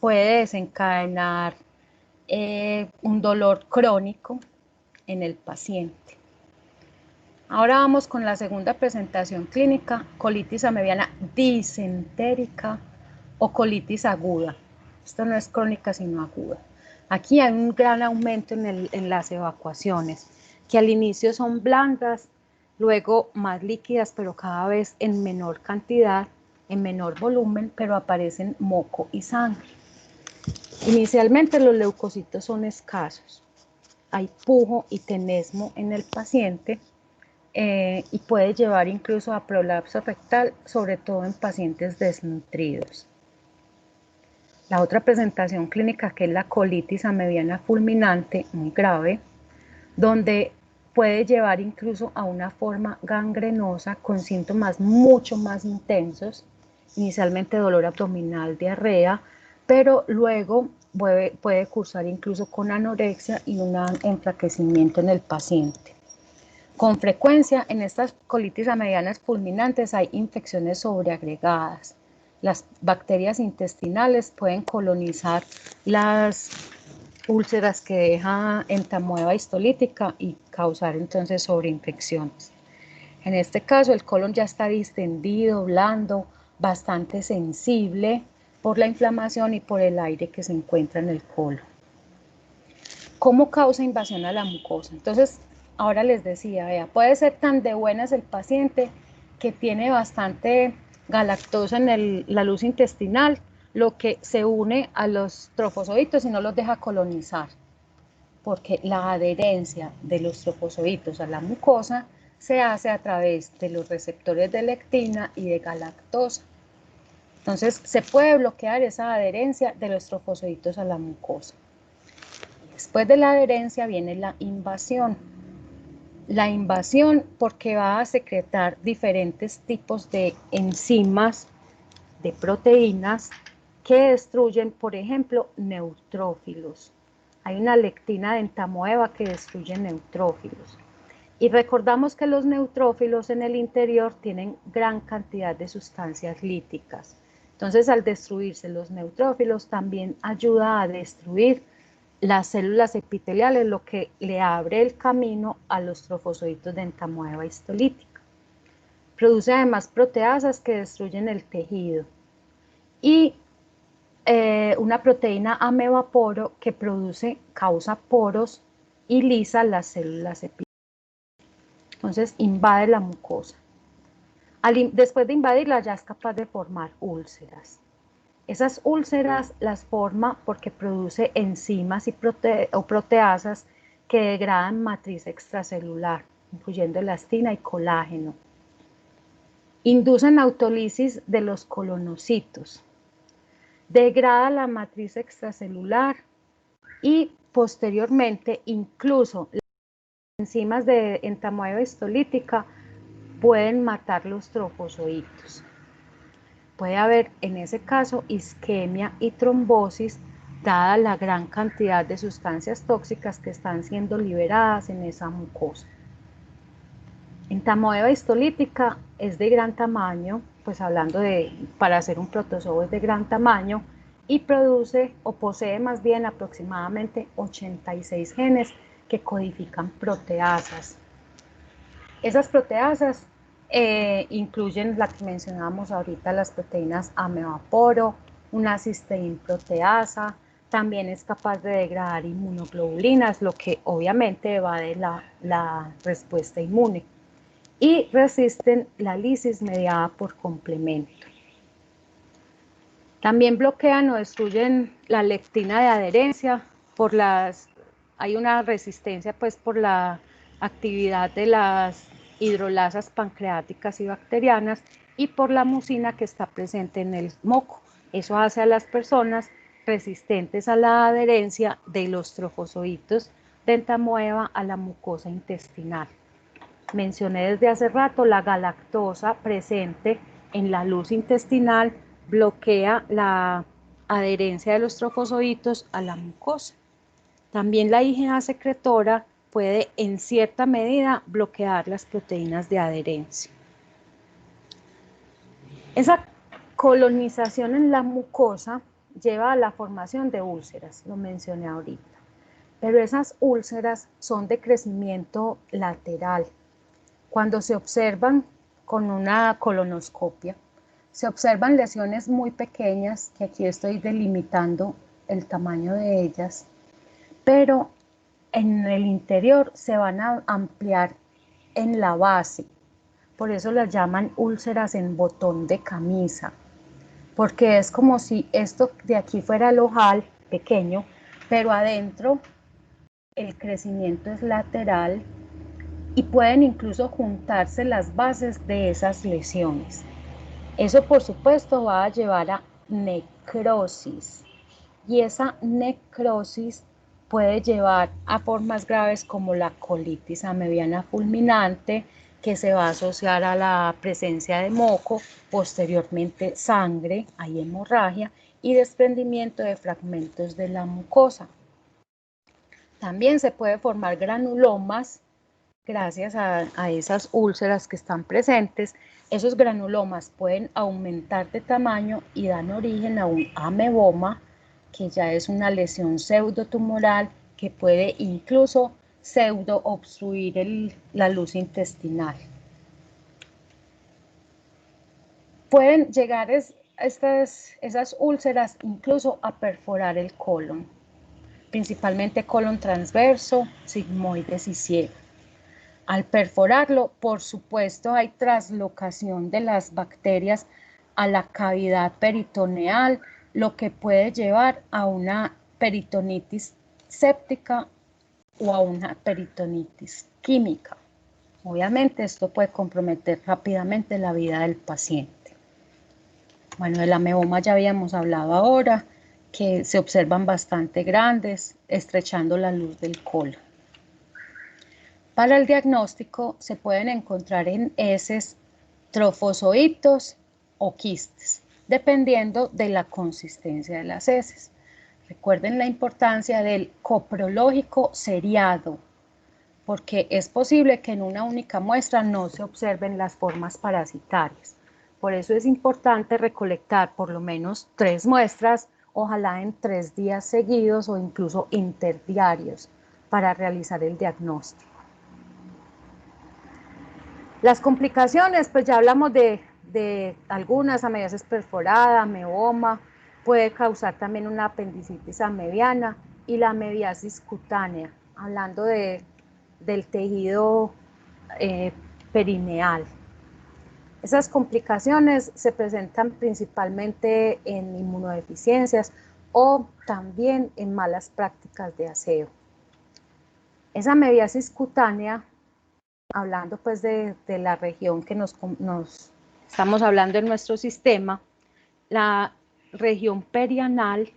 puede desencadenar un dolor crónico en el paciente. Ahora vamos con la segunda presentación clínica, colitis amebiana disentérica o colitis aguda. Esto no es crónica sino aguda. Aquí hay un gran aumento en las evacuaciones, que al inicio son blandas, luego más líquidas, pero cada vez en menor cantidad, en menor volumen, pero aparecen moco y sangre. Inicialmente los leucocitos son escasos. Hay pujo y tenesmo en el paciente y puede llevar incluso a prolapso rectal, sobre todo en pacientes desnutridos. La otra presentación clínica, que es la colitis amebiana fulminante, muy grave, donde puede llevar incluso a una forma gangrenosa con síntomas mucho más intensos, inicialmente dolor abdominal, diarrea, pero luego puede cursar incluso con anorexia y un enflaquecimiento en el paciente. Con frecuencia en estas colitis amebianas fulminantes hay infecciones sobreagregadas. Las bacterias intestinales pueden colonizar las úlceras que deja entamoeba histolítica y causar entonces sobreinfecciones. En este caso el colon ya está distendido, blando, bastante sensible por la inflamación y por el aire que se encuentra en el colon. ¿Cómo causa invasión a la mucosa? Entonces, ahora les decía, vea, puede ser tan de buenas el paciente que tiene bastante galactosa en la luz intestinal, lo que se une a los trofozoitos y no los deja colonizar, porque la adherencia de los trofozoitos a la mucosa se hace a través de los receptores de lectina y de galactosa. Entonces, se puede bloquear esa adherencia de los trofozoitos a la mucosa. Después de la adherencia viene la invasión. La invasión porque va a secretar diferentes tipos de enzimas, de proteínas que destruyen, por ejemplo, neutrófilos. Hay una lectina de entamoeba que destruye neutrófilos. Y recordamos que los neutrófilos en el interior tienen gran cantidad de sustancias líticas. Entonces, al destruirse los neutrófilos, también ayuda a destruir las células epiteliales, lo que le abre el camino a los trofozoitos de entamoeba histolítica. Produce además proteasas que destruyen el tejido y una proteína amebaporo que causa poros y lisa las células epiteliales. Entonces invade la mucosa. Después de invadirla ya es capaz de formar úlceras. Esas úlceras las forma porque produce enzimas y proteasas que degradan matriz extracelular, incluyendo elastina y colágeno. Inducen autólisis de los colonocitos. Degrada la matriz extracelular y posteriormente incluso las enzimas de entamoeba histolítica pueden matar los trofozoitos. Puede haber en ese caso isquemia y trombosis dada la gran cantidad de sustancias tóxicas que están siendo liberadas en esa mucosa. Entamoeba histolítica es de gran tamaño, pues hablando para hacer un protozoo es de gran tamaño y produce o posee más bien aproximadamente 86 genes que codifican proteasas. Esas proteasas incluyen la que mencionábamos ahorita, las proteínas amebaporo, una cisteína proteasa, también es capaz de degradar inmunoglobulinas, lo que obviamente evade la respuesta inmune, y resisten la lisis mediada por complemento. También bloquean o destruyen la lectina de adherencia hay una resistencia pues por la actividad de las hidrolasas pancreáticas y bacterianas y por la mucina que está presente en el moco. Eso hace a las personas resistentes a la adherencia de los trofozoitos de entamoeba a la mucosa intestinal. Mencioné desde hace rato la galactosa presente en la luz intestinal bloquea la adherencia de los trofozoitos a la mucosa. También la IgA secretora puede en cierta medida bloquear las proteínas de adherencia. Esa colonización en la mucosa lleva a la formación de úlceras, lo mencioné ahorita, pero esas úlceras son de crecimiento lateral. Cuando se observan con una colonoscopia, se observan lesiones muy pequeñas, que aquí estoy delimitando el tamaño de ellas, pero en el interior se van a ampliar en la base. Por eso las llaman úlceras en botón de camisa, porque es como si esto de aquí fuera el ojal pequeño, pero adentro el crecimiento es lateral y pueden incluso juntarse las bases de esas lesiones. Eso por supuesto va a llevar a necrosis y esa necrosis puede llevar a formas graves como la colitis amebiana fulminante, que se va a asociar a la presencia de moco, posteriormente sangre, hay hemorragia y desprendimiento de fragmentos de la mucosa. También se puede formar granulomas gracias a esas úlceras que están presentes. Esos granulomas pueden aumentar de tamaño y dan origen a un ameboma, que ya es una lesión pseudotumoral que puede incluso pseudo obstruir la luz intestinal. Pueden llegar esas úlceras incluso a perforar el colon, principalmente colon transverso, sigmoides y ciego. Al perforarlo, por supuesto, hay traslocación de las bacterias a la cavidad peritoneal, lo que puede llevar a una peritonitis séptica o a una peritonitis química. Obviamente, esto puede comprometer rápidamente la vida del paciente. Bueno, del ameoma ya habíamos hablado ahora, que se observan bastante grandes, estrechando la luz del colon. Para el diagnóstico se pueden encontrar en heces trofozoitos o quistes, dependiendo de la consistencia de las heces. Recuerden la importancia del coprológico seriado, porque es posible que en una única muestra no se observen las formas parasitarias. Por eso es importante recolectar por lo menos 3 muestras, ojalá en 3 días seguidos o incluso interdiarios, para realizar el diagnóstico. Las complicaciones, pues ya hablamos de algunas: amebiasis perforada, ameoma, puede causar también una apendicitis amebiana, y la amebiasis cutánea, hablando del tejido perineal. Esas complicaciones se presentan principalmente en inmunodeficiencias o también en malas prácticas de aseo. Esa amebiasis cutánea, hablando pues de la región que nos estamos hablando en nuestro sistema, la región perianal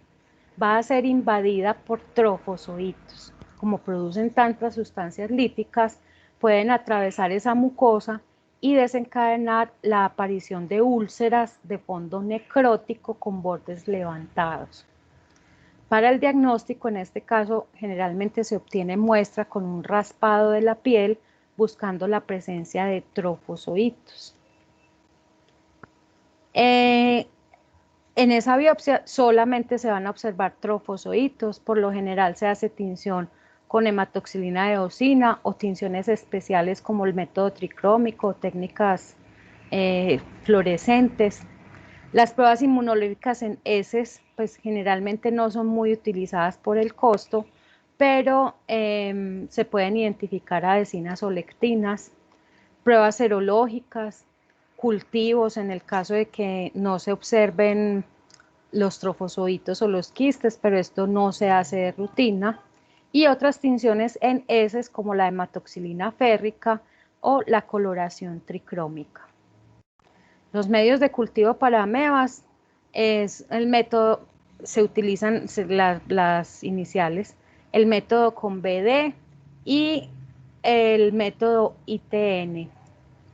va a ser invadida por trofozoitos. Como producen tantas sustancias líticas, pueden atravesar esa mucosa y desencadenar la aparición de úlceras de fondo necrótico con bordes levantados. Para el diagnóstico, en este caso, generalmente se obtiene muestra con un raspado de la piel buscando la presencia de trofozoitos. En esa biopsia solamente se van a observar trofozoitos. Por lo general se hace tinción con hematoxilina de eosina o tinciones especiales como el método tricrómico o técnicas fluorescentes. Las pruebas inmunológicas en heces pues generalmente no son muy utilizadas por el costo, pero se pueden identificar adhesinas o lectinas, pruebas serológicas, cultivos en el caso de que no se observen los trofozoitos o los quistes, pero esto no se hace de rutina, y otras tinciones en heces como la hematoxilina férrica o la coloración tricrómica. Los medios de cultivo para amebas es el método, se utilizan las iniciales, el método con BD y el método ITN,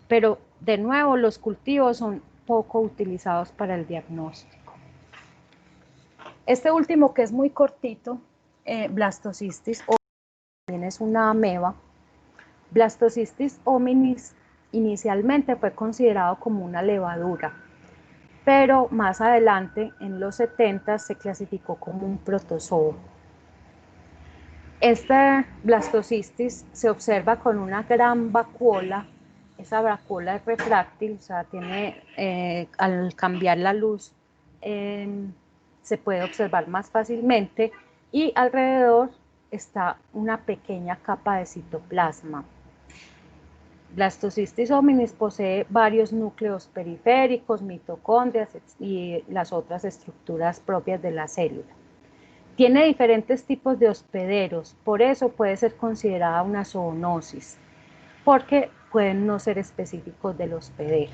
pero de nuevo los cultivos son poco utilizados para el diagnóstico. Este último, que es muy cortito, Blastocystis hominis, también es una ameba. Blastocystis hominis inicialmente fue considerado como una levadura, pero más adelante, en los 70, se clasificó como un protozoo. Esta blastocystis se observa con una gran vacuola. Esa vacuola es refráctil, o sea, al cambiar la luz se puede observar más fácilmente, y alrededor está una pequeña capa de citoplasma. Blastocystis hominis posee varios núcleos periféricos, mitocondrias y las otras estructuras propias de la célula. Tiene diferentes tipos de hospederos, por eso puede ser considerada una zoonosis, porque pueden no ser específicos del hospedero.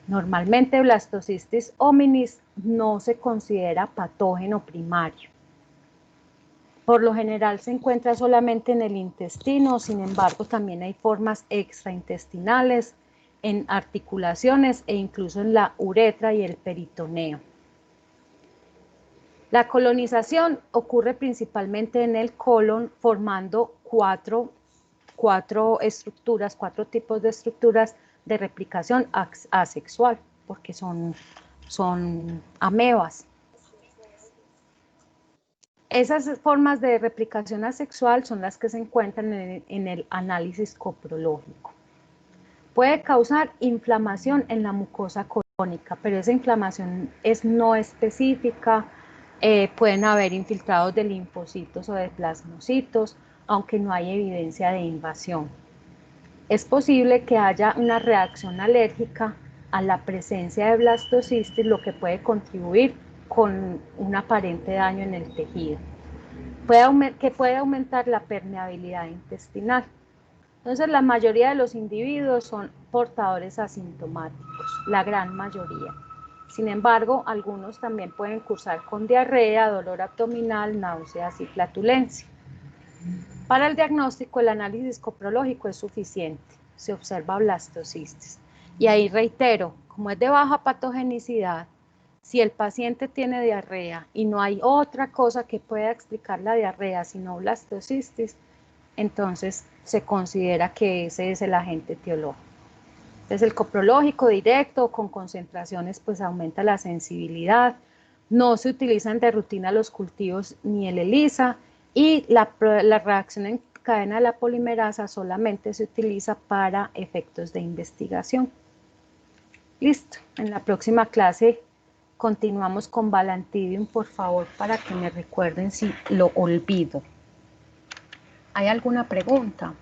Normalmente Blastocystis hominis no se considera patógeno primario. Por lo general se encuentra solamente en el intestino, sin embargo también hay formas extraintestinales, en articulaciones e incluso en la uretra y el peritoneo. La colonización ocurre principalmente en el colon, formando cuatro tipos de estructuras de replicación asexual, porque son amebas. Esas formas de replicación asexual son las que se encuentran en el análisis coprológico. Puede causar inflamación en la mucosa colónica, pero esa inflamación es no específica. Pueden haber infiltrados de linfocitos o de plasmocitos, aunque no hay evidencia de invasión. Es posible que haya una reacción alérgica a la presencia de blastocistis, lo que puede contribuir con un aparente daño en el tejido, que puede aumentar la permeabilidad intestinal. Entonces, la mayoría de los individuos son portadores asintomáticos, la gran mayoría. Sin embargo, algunos también pueden cursar con diarrea, dolor abdominal, náuseas y flatulencia. Para el diagnóstico, el análisis coprológico es suficiente. Se observa blastocistis. Y ahí reitero, como es de baja patogenicidad, si el paciente tiene diarrea y no hay otra cosa que pueda explicar la diarrea sino blastocistis, entonces se considera que ese es el agente etiológico. Entonces el coprológico directo con concentraciones pues aumenta la sensibilidad, no se utilizan de rutina los cultivos ni el ELISA, y la reacción en cadena de la polimerasa solamente se utiliza para efectos de investigación. Listo, en la próxima clase continuamos con Balantidium, por favor, para que me recuerden si lo olvido. ¿Hay alguna pregunta?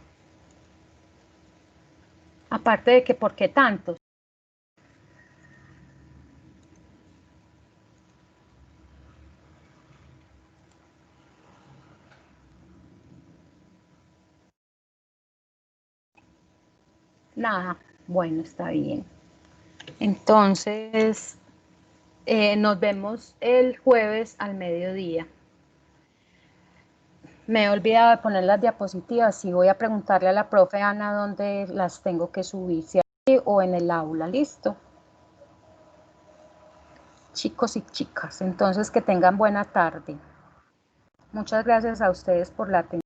Aparte de que, ¿por qué tantos? Nada, bueno, está bien. Entonces, nos vemos el jueves al mediodía. Me he olvidado de poner las diapositivas y voy a preguntarle a la profe Ana dónde las tengo que subir, si aquí o en el aula, ¿listo? Chicos y chicas, entonces que tengan buena tarde. Muchas gracias a ustedes por la atención.